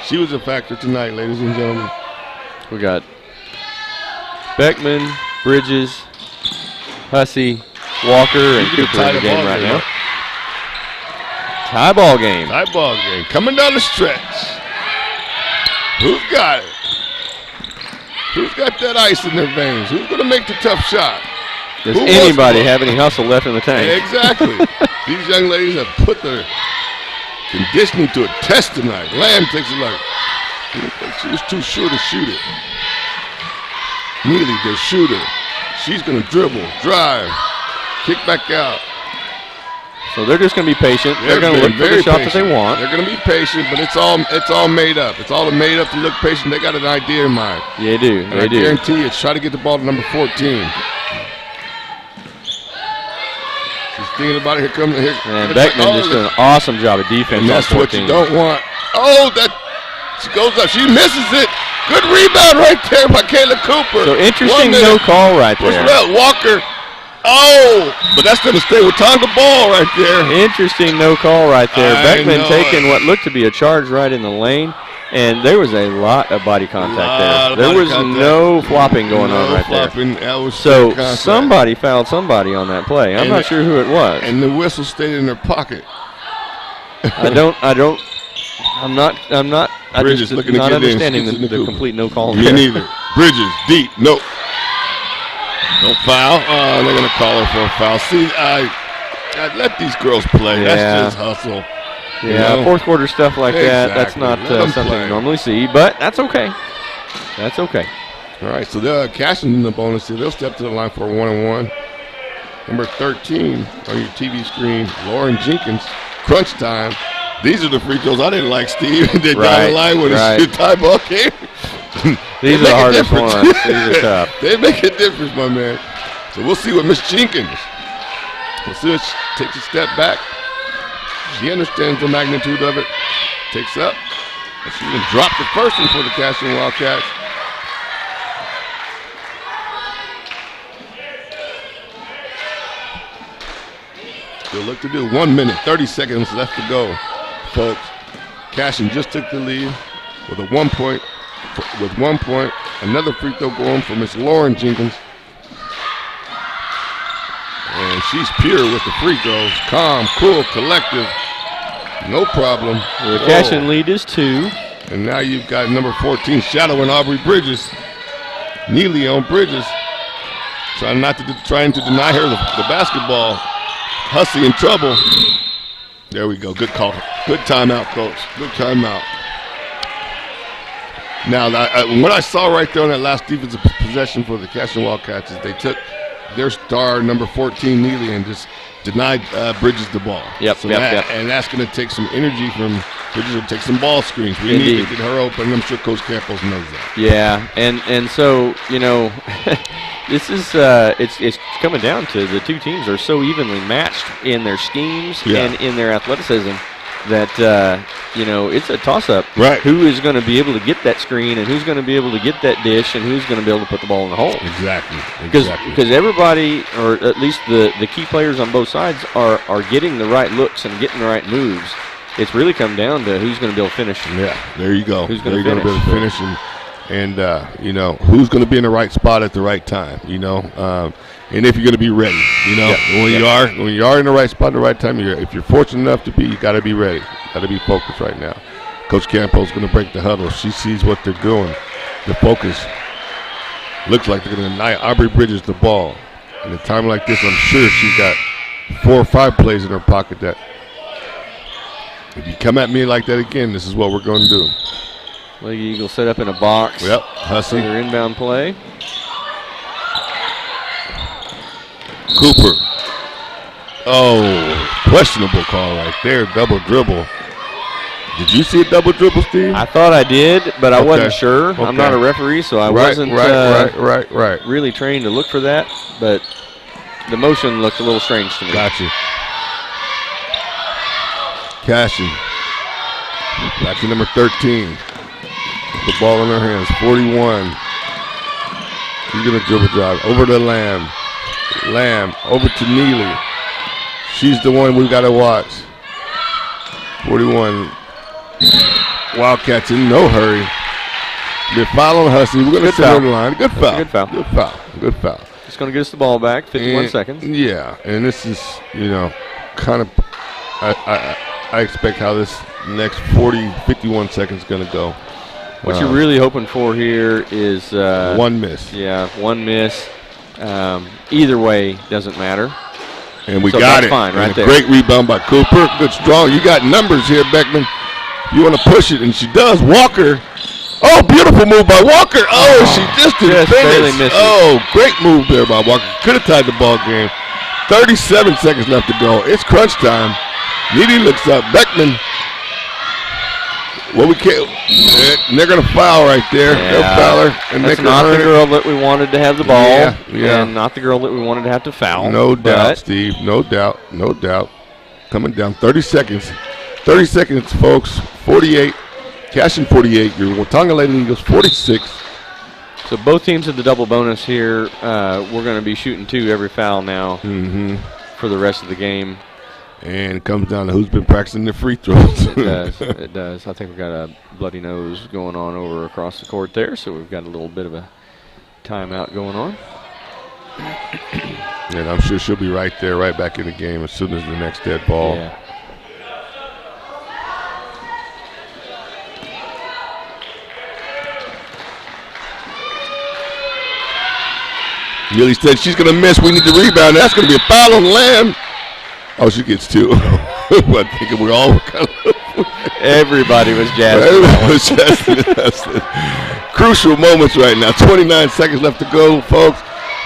She was a factor tonight, ladies and gentlemen. We got Beckman, Bridges, Hussey, Walker, and Cooper in the game right now. Tie ball game. Tie ball game. Coming down the stretch. Who's got it? Who's got that ice in their veins? Who's going to make the tough shot? Does anybody have any hustle left in the tank? Exactly. These young ladies have put their conditioning to a test tonight. Lamb takes it like she was too sure to shoot it. Neely, their shooter. She's going to dribble, drive, kick back out. So they're just going to be patient. They're going to look for the shot that they want. They're going to be patient, but it's all made up. It's all made up to look patient. They got an idea in mind. Yeah, they do. I guarantee you, try to get the ball to number 14. She's thinking about it. Here comes here. And Beckman just doing an awesome job of defense. And that's what you don't want. Oh, she goes up. She misses it. Good rebound right there by Kayla Cooper. So interesting no call right there. Walker. Oh, but that's going to stay with Tonga ball right there. Interesting no call right there. Beckman taking what looked to be a charge right in the lane, and there was a lot of body contact there. There was no flopping going on right there. That was so somebody fouled somebody on that play. I'm not sure who it was. And the whistle stayed in their pocket. I'm not Bridges looking not to get understanding the complete no call. Me neither. Bridges deep. Nope. No foul. Oh, they're going to call her for a foul. See, I let these girls play. Yeah. That's just hustle. Yeah, fourth quarter stuff like that, that's not something you normally see, but that's okay. That's okay. All right, so they're cashing in the bonus here. They'll step to the line for a 1-on-1. Number 13 on your TV screen, Lauren Jenkins. Crunch time. These are the free throws I didn't like, Steve. They're down the line with a tie ball game. These are the hardest ones. These are tough. They make a difference, my man. So we'll see what Miss Jenkins. We'll see if she takes a step back. She understands the magnitude of it. Takes up. And she's going to drop the first one for the Cashion Wildcats. Still look to do. 1 minute, 30 seconds left to go, folks. Cashion just took the lead with a 1 point. With 1 point, another free throw going for Miss Lauren Jenkins. And she's pure with the free throws. Calm, cool, collective. No problem. The Cashion lead is 2. And now you've got number 14 shadowing Aubrey Bridges. Neely on Bridges. Trying to deny her the basketball. Hussey in trouble. There we go. Good call. Good timeout, coach. Good timeout. Now, what I saw right there on that last defensive possession for the Cashion Wildcats is they took their star, number 14, Neely, and just denied Bridges the ball. And that's going to take some energy from Bridges. Will take some ball screens. We need to get her open. I'm sure Coach Campos knows that. Yeah, and so, this is it's coming down to the two teams are so evenly matched in their schemes and in their athleticism that it's a toss-up. Right. Who is going to be able to get that screen and who's going to be able to get that dish and who's going to be able to put the ball in the hole? Exactly. Because everybody, or at least the key players on both sides, are getting the right looks and getting the right moves. It's really come down to who's going to be able to finish. Yeah, there you go. Who's going to be able to finish and who's going to be in the right spot at the right time, and if you're going to be ready, when you are in the right spot at the right time, if you're fortunate enough to be, you got to be ready. Got to be focused right now. Coach Campos is going to break the huddle. She sees what they're doing. The focus looks like they're going to deny Aubrey Bridges the ball. In a time like this, I'm sure she's got 4 or 5 plays in her pocket that if you come at me like that again, this is what we're going to do. Lady Eagles set up in a box. Yep, Hussey. Their inbound play. Cooper. Oh, questionable call right there. Double dribble. Did you see a double dribble, Steve? I thought I did, but I wasn't sure. Okay. I'm not a referee, so I wasn't really trained to look for that. But the motion looked a little strange to me. Gotcha. Cashion. Back to number 13. The ball in her hands. 41. She's going to dribble drive. Over to Lamb. Lamb over to Neely. She's the one we've got to watch. 41. Wildcats in no hurry. They're following Hussey. We're going to sit on the line. Good foul. Good foul. Good foul. Good foul. Just going to get us the ball back. 51 seconds. Yeah, and this is, kind of, I expect how this next 51 seconds is going to go. What you're really hoping for here is one miss. Yeah, one miss. Either way doesn't matter. And we got it. Fine, right there. Great rebound by Cooper. Good strong. You got numbers here, Beckman. You want to push it, and she does. Walker. Oh, beautiful move by Walker. Oh, she just didn't finish. Oh, great move there by Walker. Could have tied the ball game. 37 seconds left to go. It's crunch time. Needy looks up. Beckman. Well, we can't. They're going to foul right there. Yeah. They'll foul her. And that's not the girl that we wanted to have the ball. And not the girl that we wanted to have to foul. No doubt, Steve. No doubt. No doubt. Coming down. 30 seconds. 30 seconds, folks. 48. Cashion 48. Your Watonga Lady Eagles 46. So both teams have the double bonus here. We're going to be shooting 2 every foul now for the rest of the game. And it comes down to who's been practicing their free throws. It does. It does. I think we've got a bloody nose going on over across the court there, so we've got a little bit of a timeout going on. And I'm sure she'll be right there, right back in the game as soon as the next dead ball. Yeah. Neely said she's going to miss. We need the rebound. That's going to be a foul on Lamb. Oh, she gets 2. I think we're all kind of. Everybody was jazzed. Everybody was jazzed. Crucial moments right now. 29 seconds left to go, folks.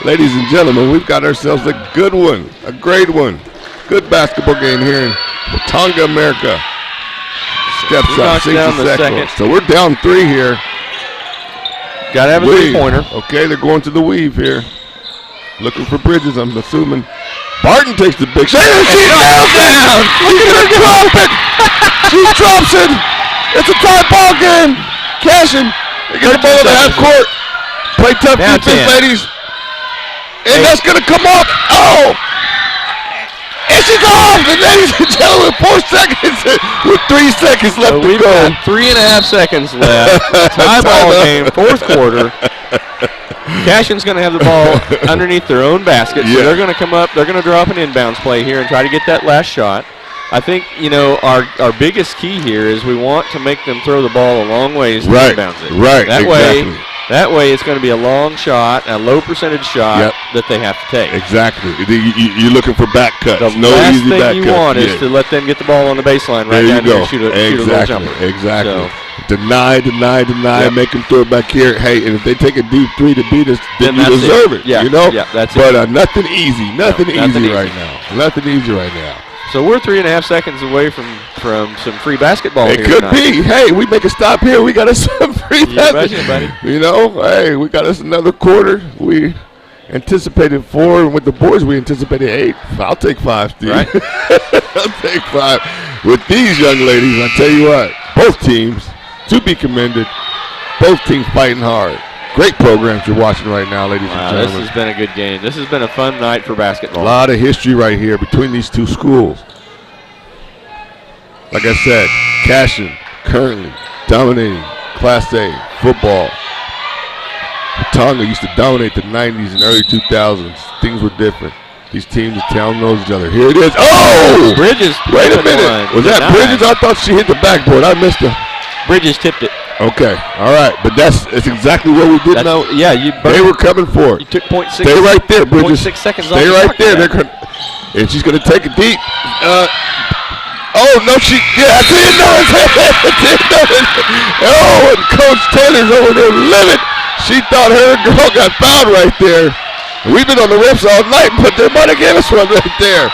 Ladies and gentlemen, we've got ourselves a good one, a great one. Good basketball game here in Watonga, America. Steps up, down the second. So we're down 3 here. Got to have a three-pointer. Okay, they're going to the weave here. Looking for Bridges, I'm assuming. Barton takes the big shot. She nails it! Look at her drop it! She drops it! It's a tie ball game! Cashion, they get the ball in the half court. Play tough defense, ladies. And that's going to come up. Oh! And she's off. And ladies and gentlemen, 4 seconds with 3 seconds left So to we've go. got 3.5 seconds left. Tie ball game, fourth quarter. Cashion's going to have the ball underneath their own basket, so they're going to come up. They're going to draw up an inbounds play here and try to get that last shot. I think, our biggest key here is we want to make them throw the ball a long ways to inbounds it. Right, That way it's going to be a long shot, a low percentage shot that they have to take. Exactly. You're looking for back cuts. The no last easy back thing you cuts. want is to let them get the ball on the baseline right down here and shoot a little jumper. Exactly. So, Deny, make them throw it back here. Hey, and if they take a deep three to beat us, then you deserve it. Yeah, that's it. But nothing easy. Nothing easy right now. Nothing easy right now. So we're 3.5 seconds away from some free basketball here tonight. It could be. Hey, we make a stop here. We got us some free basketball. Buddy. Hey, we got us another quarter. We anticipated 4, and with the boys, we anticipated 8. I'll take 5, Steve. Right. I'll take 5. With these young ladies, I tell you what, both teams, to be commended, both teams fighting hard. Great programs you're watching right now, ladies and gentlemen. This has been a good game. This has been a fun night for basketball. A lot of history right here between these two schools. Like I said, Cashion currently dominating Class A football. Watonga used to dominate the 90s and early 2000s. Things were different. These teams, the town knows each other. Here it is. Oh! Bridges. Wait a minute. Was that Bridges? I thought she hit the backboard. I missed her. Bridges tipped it. Okay, all right, but that's exactly what we did now. Yeah, they were coming for it. You took 0.6. Stay right there, Bridges. 0.6 seconds. Stay right there. And she's going to take it deep. Oh no, I didn't know it. Oh, and Coach Taylor's over there livid. She thought her girl got fouled right there. We've been on the refs all night, but they might have given us one right there.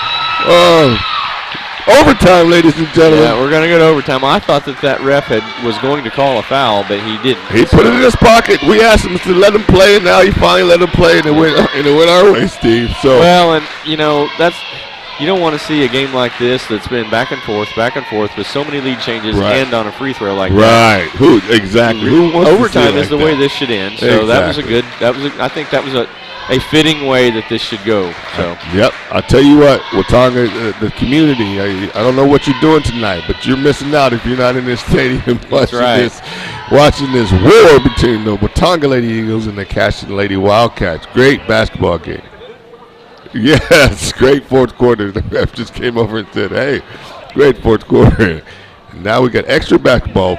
Overtime, ladies and gentlemen. Yeah, we're going to go to overtime. I thought that ref was going to call a foul, but he didn't. He put it in his pocket. We asked him to let him play, and now he finally let him play, and it went our way, Steve. So well, and that's you don't want to see a game like this that's been back and forth with so many lead changes end on a free throw like that. Right. Who exactly? Who wants overtime to see is the way this should end. So I think that was a fitting way that this should go. So yep, I'll tell you what, Watonga, the community. I don't know what you're doing tonight, but you're missing out if you're not in this stadium watching this war between the Watonga Lady Eagles and the Cashion Lady Wildcats. Great basketball game. Yes, great fourth quarter. The ref just came over and said, "Hey, great fourth quarter." And now we got extra basketball.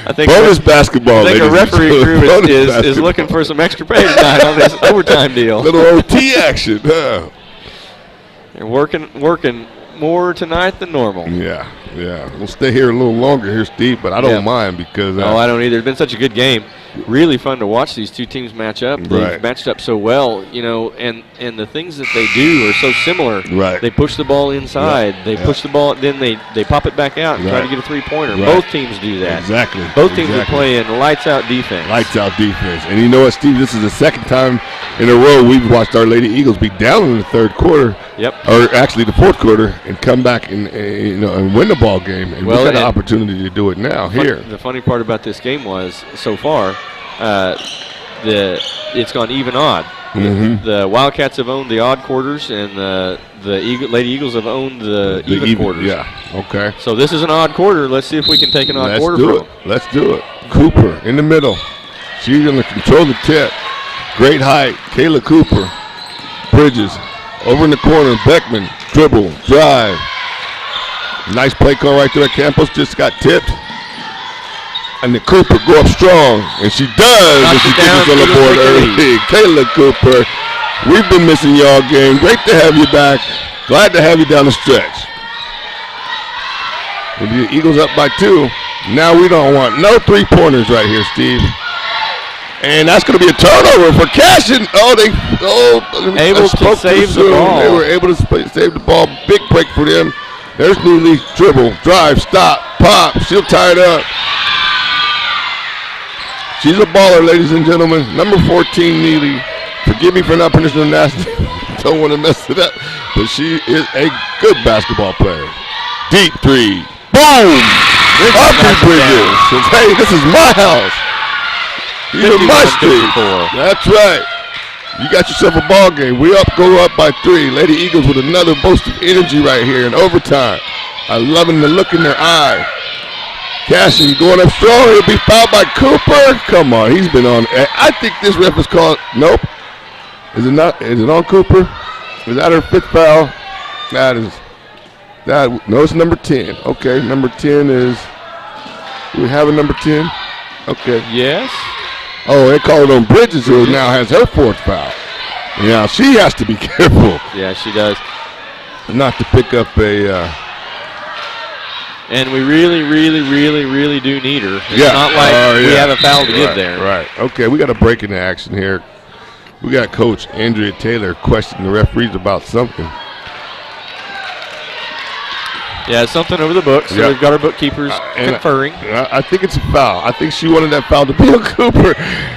I think bonus basketball. I think a referee crew is looking for some extra pay tonight on this overtime deal. Little OT action. Huh? They're working more tonight than normal. Yeah. We'll stay here a little longer here, Steve, but I don't mind because I don't either. It's been such a good game. Really fun to watch these two teams match up. They've matched up so well, and the things that they do are so similar. Right. They push the ball inside. They push the ball, then they pop it back out and try to get a three-pointer. Right. Both teams do that. Exactly. Both teams are playing lights-out defense. Lights-out defense. And you know what, Steve? This is the second time in a row we've watched our Lady Eagles be down in the third quarter. Yep. Or actually the fourth quarter, and come back and win the ball game. And we've got an opportunity to do it now here. The funny part about this game was, so far, it's gone even odd. Mm-hmm. The Wildcats have owned the odd quarters, and the Lady Eagles have owned the even quarters. Yeah, okay. So this is an odd quarter. Let's see if we can take an odd quarter from them. Let's do it. Cooper in the middle. She's going to control the tip. Great height. Kayla Cooper. Bridges. Over in the corner. Beckman. Dribble. Drive. Nice play call right there. Campos just got tipped. And the Cooper go up strong. And she does. And she gets us on the board early. Kayla Cooper. We've been missing y'all game. Great to have you back. Glad to have you down the stretch. With the Eagles up by 2. Now we don't want no three-pointers right here, Steve. And that's going to be a turnover for Cashion. Able to save the ball. They were able to save the ball. Big break for them. There's Neely. Dribble, drive, stop, pop. She'll tie it up. She's a baller, ladies and gentlemen. Number 14, Neely. Forgive me for not pronouncing her last name. Don't want to mess it up. But she is a good basketball player. Deep three. Boom! Up in Bridges. Says, hey, this is my house. These are my street. That's right. You got yourself a ball game. Go up by 3. Lady Eagles with another burst of energy right here in overtime. I'm loving the look in their eye. Cashion going up strong. He'll be fouled by Cooper. Come on, he's been on. I think this ref is called. Nope. Is it not? Is it on Cooper? Is that her 5th foul? No, it's number 10. Okay, number 10 is. Do we have a number 10? Okay. Yes. Oh, they call it on Bridges, who now has her 4th foul. Now she has to be careful. Yeah, she does. Not to pick up a. And we really, really, really, really do need her. It's not like we have a foul to give there. Right. Okay, we got a break in the action here. We got Coach Andrea Taylor questioning the referees about something. Yeah, something over the book. So we've got our bookkeepers conferring. I think it's a foul. I think she wanted that foul to be on Cooper,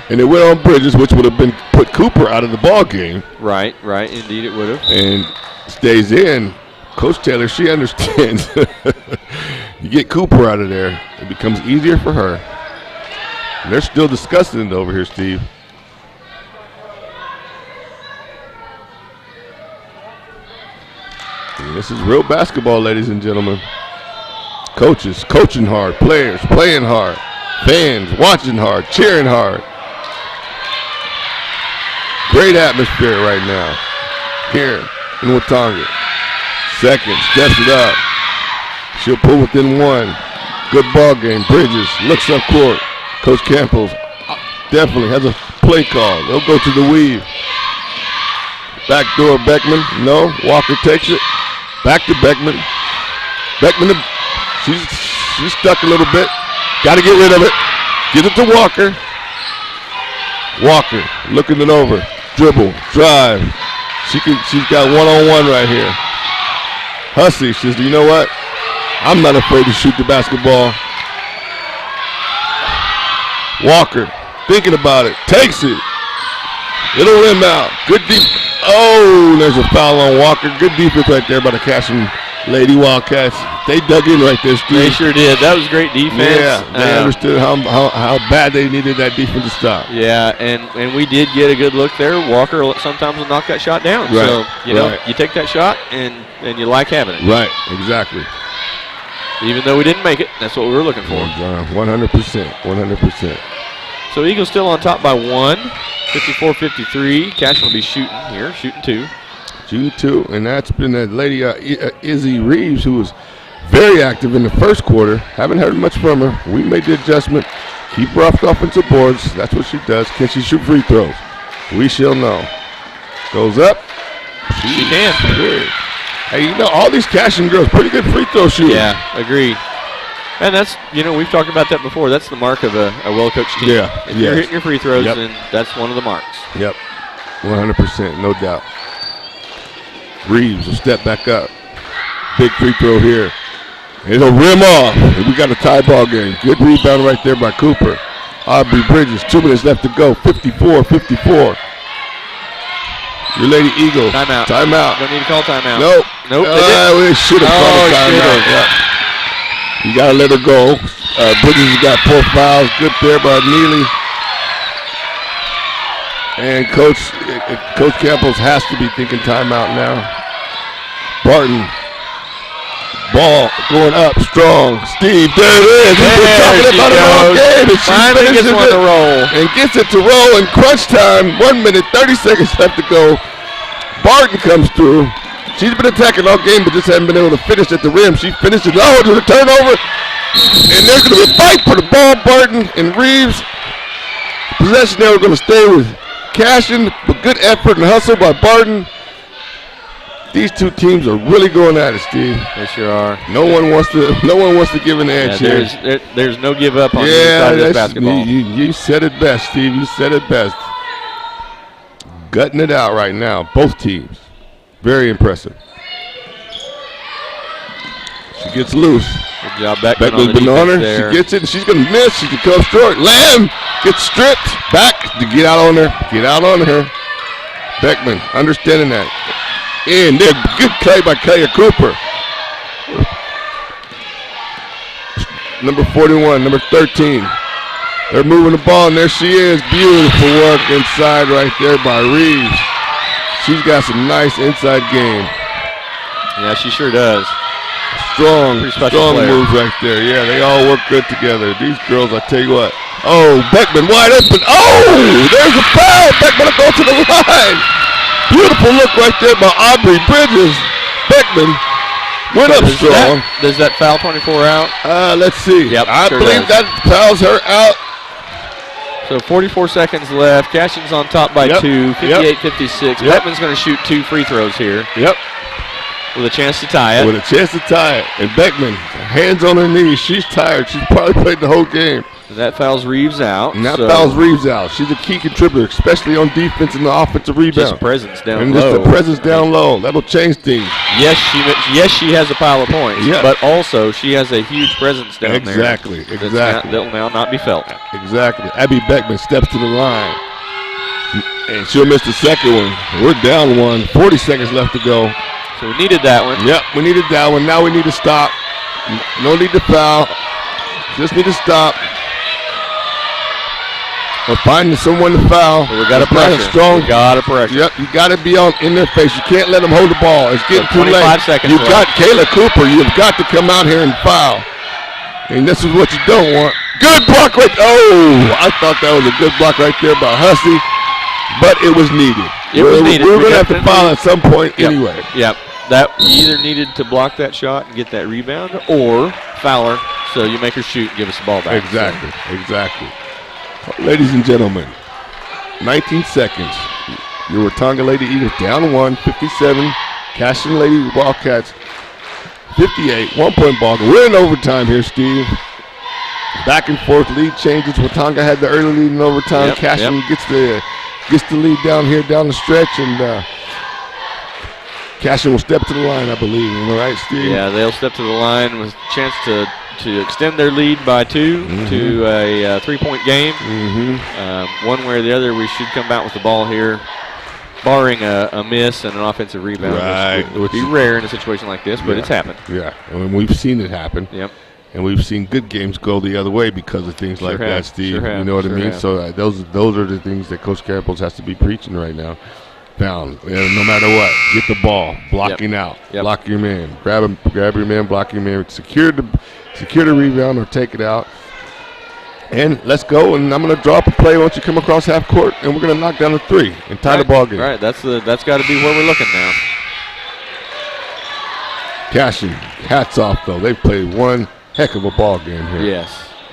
and it went on Bridges, which would have been put Cooper out of the ball game. Right. Indeed, it would have. And stays in. Coach Taylor, she understands. You get Cooper out of there, it becomes easier for her. And they're still discussing it over here, Steve. And this is real basketball, ladies and gentlemen. Coaches coaching hard, players playing hard, fans watching hard, cheering hard. Great atmosphere right now here in Watonga. Second, steps it up. She'll pull within 1. Good ball game. Bridges looks up court. Coach Campbell definitely has a play call. They'll go to the weave. Backdoor Beckman. No. Walker takes it. Back to Beckman. Beckman, she's stuck a little bit. Got to get rid of it. Give it to Walker. Walker looking it over. Dribble. Drive. She's got one-on-one right here. Hussey says, you know what? I'm not afraid to shoot the basketball. Walker, thinking about it, takes it. It'll rim out. Good deep. Oh, there's a foul on Walker. Good defense right there by the Cashion Lady Wildcats. They dug in right there, Steve. They sure did. That was great defense. Yeah, they understood how bad they needed that defense to stop. Yeah, and we did get a good look there. Walker sometimes will knock that shot down. Right. So, you take that shot and you like having it. Right, exactly. Even though we didn't make it, that's what we were looking for. 100%. So Eagles still on top by 1, 54-53. Cashion will be shooting here, shooting 2. Shooting 2, and that's been that lady Izzy Reeves, who was very active in the first quarter. Haven't heard much from her. We made the adjustment. Keep her off the offensive boards. That's what she does. Can she shoot free throws? We shall know. Goes up. She can. Good. Hey, all these Cashion girls, pretty good free throw shooters. Yeah, agreed. And that's, we've talked about that before. That's the mark of a well-coached team. Yeah. If you're hitting your free throws, then that's one of the marks. Yep. 100%, no doubt. Reeves will step back up. Big free throw here. It'll rim off. And we got a tie ball game. Good rebound right there by Cooper. Aubrey Bridges, 2 minutes left to go. 54-54. Your Lady Eagles. Timeout. Don't need to call timeout. Nope. We should have called a timeout. Yeah. You got to let her go. Bridges has got 4 fouls. Good there by Neely. And Coach Campbell has to be thinking timeout now. Barton. Ball going up strong. Steve, there it is. We've been talking about it all game. And finally gets one to roll. And gets it to roll in crunch time. 1 minute, 30 seconds left to go. Barton comes through. She's been attacking all game, but just hasn't been able to finish at the rim. She finishes. Oh, to the turnover. And there's going to be a fight for the ball. Barton and Reeves. Possession there, we're going to stay with Cashion, but good effort and hustle by Barton. These two teams are really going at it, Steve. They sure are. No one wants to give an edge here. There's no give up on the side of this basketball. You said it best, Steve. You said it best. Gutting it out right now, both teams. Very impressive. She gets loose. Good job, Beckman's been on her. There. She gets it, and she's going to miss. She can come short. Lamb gets stripped. Back to get out on her. Get out on her. Beckman understanding that. And there, good play by Kaya Cooper. Number 41, number 13. They're moving the ball, and there she is. Beautiful work inside right there by Reeves. She's got some nice inside game. Yeah, she sure does. Strong player. moves right there. Yeah, they all work good together. These girls, I tell you what. Oh, Beckman wide open. Oh, there's a foul. Beckman will go to the line. Beautiful look right there by Aubrey Bridges. Beckman went up strong. Does that foul 24 out? Let's see. Yep, I sure believe does. that fouls her out. So 44 seconds left. Cashion's on top by 2, 58-56. Beckman's going to shoot 2 free throws here. Yep. With a chance to tie it. With a chance to tie it. And Beckman, hands on her knees. She's tired. She's probably played the whole game. And that fouls Reeves out. And that fouls Reeves out. She's a key contributor, especially on defense and the offensive rebound. Just presence down and low. Just the presence down low. That'll change things. Yes, she has a pile of points. Yeah. But also she has a huge presence down there. Exactly. That'll now not be felt. Exactly. Abby Beckman steps to the line. And she'll miss the second one. We're down 1. 40 seconds left to go. So we needed that one. Yep, we needed that one. Now we need to stop. No need to foul. Just need to stop. We're finding someone to foul. Well, we got to pressure. We got to pressure. Yep, you got to be in their face. You can't let them hold the ball. It's getting too late. 25 seconds You've got left. Kayla Cooper. You've got to come out here and foul. And this is what you don't want. Good block right. Oh, I thought that was a good block right there by Hussey, but it was needed. It was needed. We were going to have to foul at some point anyway. Yep. That you either needed to block that shot and get that rebound, or foul her so you make her shoot and give us the ball back. Exactly. Exactly. Ladies and gentlemen, 19 seconds. Your Watonga Lady Eagles down 1, 57. Cashion Lady Wildcats 58. 1 point ball game. We're in overtime here, Steve. Back and forth lead changes. Watonga had the early lead in overtime. Cashion gets the lead down here down the stretch, and Cashion will step to the line, I believe. Am I right, Steve? Yeah, they'll step to the line with a chance to extend their lead by 2 to a 3-point game. One way or the other, we should come out with the ball here, barring a miss and an offensive rebound, which would be rare in a situation like this, but it's happened. Yeah, and we've seen it happen. Yep. And we've seen good games go the other way because of things like that, Steve. You know what I mean? So those are the things that Coach Campbell has to be preaching right now. Found, no matter what, get the ball, blocking out, block your man, grab your man, block your man, secure the rebound or take it out, and let's go. And I'm going to draw up a play once you come across half court, and we're going to knock down a 3 and tie the ball game. Right, that's got to be where we're looking now. Cashion, hats off though. They've played one heck of a ball game here.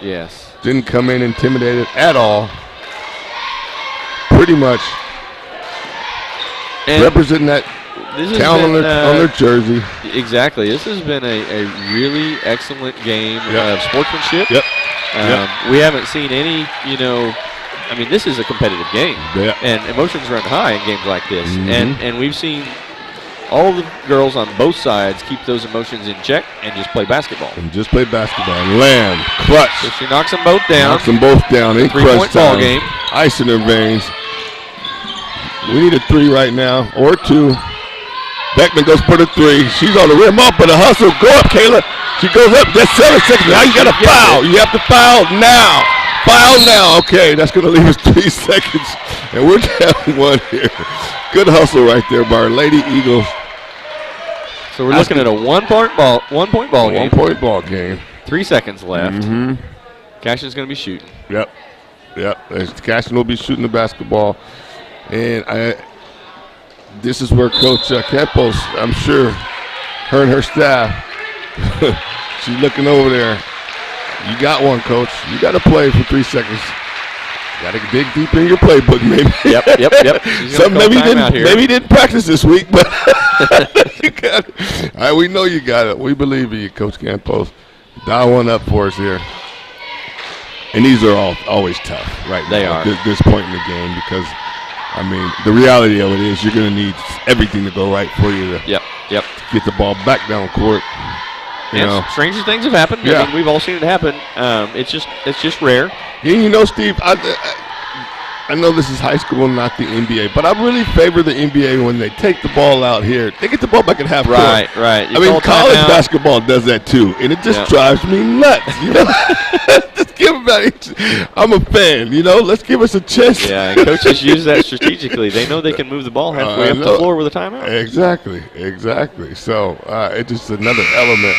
Yes. Didn't come in intimidated at all. Pretty much. And representing that town on their jersey. Exactly. This has been a really excellent game of sportsmanship. We haven't seen any, I mean, this is a competitive game. And emotions run high in games like this. And we've seen all the girls on both sides keep those emotions in check and just play basketball. And land. Clutch. So she knocks them both down. In 3-point ball game. Ice in her veins. We need a 3 right now, or 2. Beckman goes for the 3. She's on the rim up, but a hustle. Go up, Kayla. She goes up. That's 7 seconds. Now you got to foul. You have to foul now. Foul now. Okay, that's going to leave us 3 seconds. And we're down 1 here. Good hustle right there by our Lady Eagles. So we're looking at a 1-point ball game. 1-point ball game. 3 seconds left. Cashion's going to be shooting. Yep. Cashion will be shooting the basketball. And this is where Coach Campos, I'm sure, her and her staff, she's looking over there. You got one, Coach. You got to play for 3 seconons. Got to dig deep in your playbook, maybe. Yep. Maybe didn't practice this week, but you got it. All right, we know you got it. We believe in you, Coach Campos. Dial one up for us here. And these are always tough, right? They are. At this point in the game because, I mean, the reality of it is you're going to need everything to go right for you to get the ball back down court. You know. Stranger things have happened. I mean, we've all seen it happen. It's just rare. And Steve, I know this is high school, not the NBA, but I really favor the NBA when they take the ball out here. They get the ball back at half court. Right. I mean, college basketball does that too, and it just drives me nuts. You know, just give them I'm a fan. You know, let's give us a chance. Yeah, and coaches use that strategically. They know they can move the ball halfway up the floor with a timeout. Exactly. So it's just another element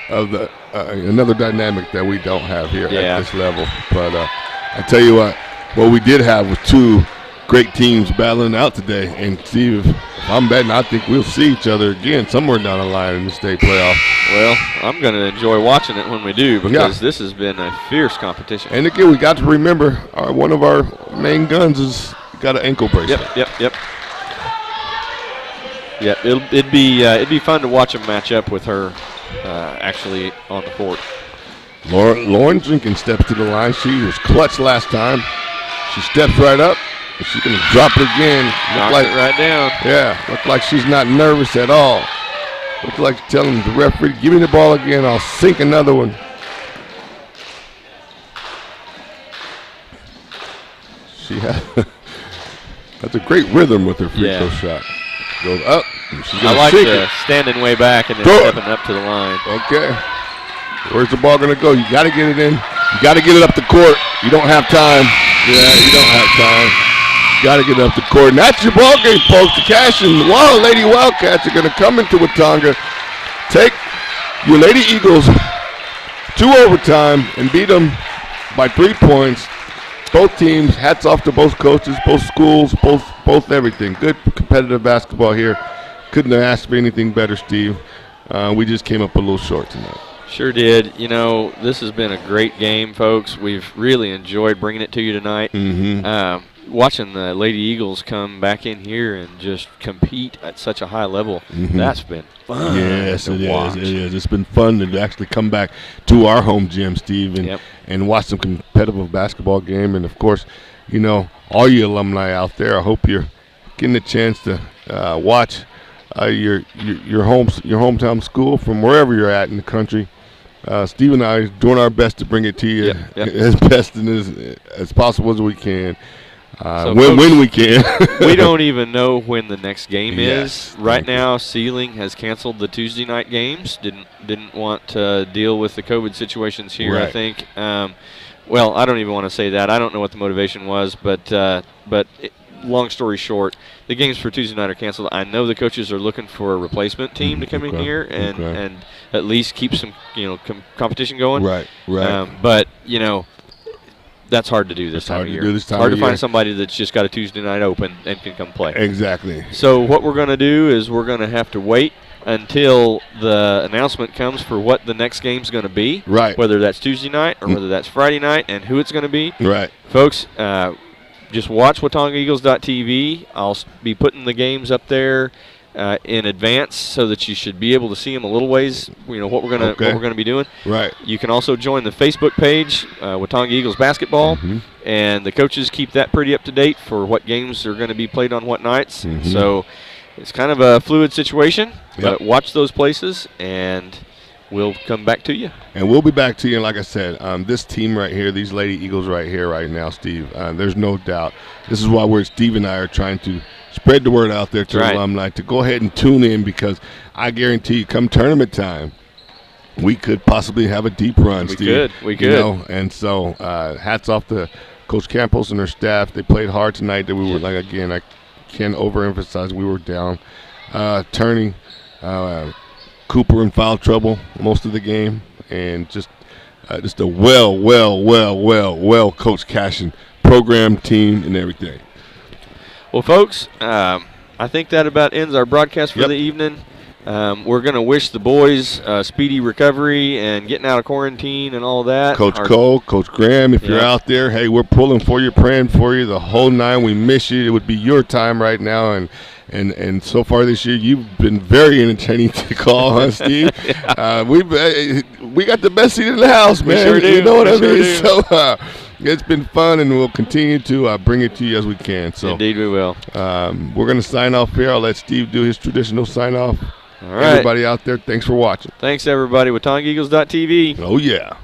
of the another dynamic that we don't have here at this level. But I tell you what we did have was two great teams battling out today. And Steve, if I'm betting, I think we'll see each other again somewhere down the line in the state playoff. Well, I'm going to enjoy watching it when we do because this has been a fierce competition. And again, we got to remember one of our main guns has got an ankle bracelet. Yep. Yeah, it'd be fun to watch them match up with her actually on the court. Lauren Jenkins steps to the line. She was clutch last time. She steps right up. And she's going to drop it again. Knocked it right down. Yeah, looked like she's not nervous at all. Looked like telling the referee, give me the ball again, I'll sink another one. She that's a great rhythm with her free throw shot. Goes up. I like the standing way back and then stepping up to the line. Okay. Where's the ball going to go? You got to get it in. You got to get it up the court. You don't have time. Yeah, you don't have time. You got to get it up the court. And that's your ball game, folks. The Cashion Lady Wildcats are going to come into Watonga, take your Lady Eagles to overtime, and beat them by 3 points. Both teams, hats off to both coaches, both schools, both everything. Good competitive basketball here. Couldn't have asked for anything better, Steve. We just came up a little short tonight. Sure did. You know, this has been a great game, folks. We've really enjoyed bringing it to you tonight. Watching the Lady Eagles come back in here and just compete at such a high level, that's been fun. Yes, it is. It's been fun to actually come back to our home gym, Steve, and watch some competitive basketball game. And, of course, you know, all you alumni out there, I hope you're getting a chance to watch your hometown school from wherever you're at in the country. Steve and I are doing our best to bring it to you as best and as possible as we can. When we can. We don't even know when the next game is. Right now, Sealing has canceled the Tuesday night games. Didn't want to deal with the COVID situations here, I think. Well, I don't even want to say that. I don't know what the motivation was, but long story short, the games for Tuesday night are canceled. I know the coaches are looking for a replacement team to come in here and at least keep some competition going. Right. But that's hard to do this time of year. It's hard to find somebody that's just got a Tuesday night open and can come play. Exactly. So what we're going to do is we're going to have to wait until the announcement comes for what the next game's going to be. Right. Whether that's Tuesday night or whether that's Friday night and who it's going to be. Right. Folks, just watch WatongaEagles.tv. I'll be putting the games up there in advance so that you should be able to see them a little ways. What we're gonna be doing. Right. You can also join the Facebook page, Watonga Eagles basketball, and the coaches keep that pretty up to date for what games are going to be played on what nights. So it's kind of a fluid situation, but watch those places and we'll come back to you. And we'll be back to you. And like I said, this team right here, these Lady Eagles right here right now, Steve, there's no doubt. This is why Steve and I are trying to spread the word out there to the alumni to go ahead and tune in, because I guarantee you come tournament time, we could possibly have a deep run, Steve. We could. And so hats off to Coach Campos and her staff. They played hard tonight. That we were, I can't overemphasize, we were down. Turning Cooper in foul trouble most of the game, and just a well coached Cashion program, team, and everything. Well, folks, I think that about ends our broadcast for the evening. We're going to wish the boys speedy recovery and getting out of quarantine and all that. Coach Cole, Coach Graham, if you're out there, hey, we're pulling for you, praying for you, the whole nine. We miss you. It would be your time right now, and so far this year, you've been very entertaining to call, huh, Steve? We got the best seat in the house, man. We sure do. You know what I mean? So it's been fun, and we'll continue to bring it to you as we can. So indeed, we will. We're going to sign off here. I'll let Steve do his traditional sign off. All right. Everybody out there, thanks for watching. Thanks, everybody. WatongaEagles.tv. Oh, yeah.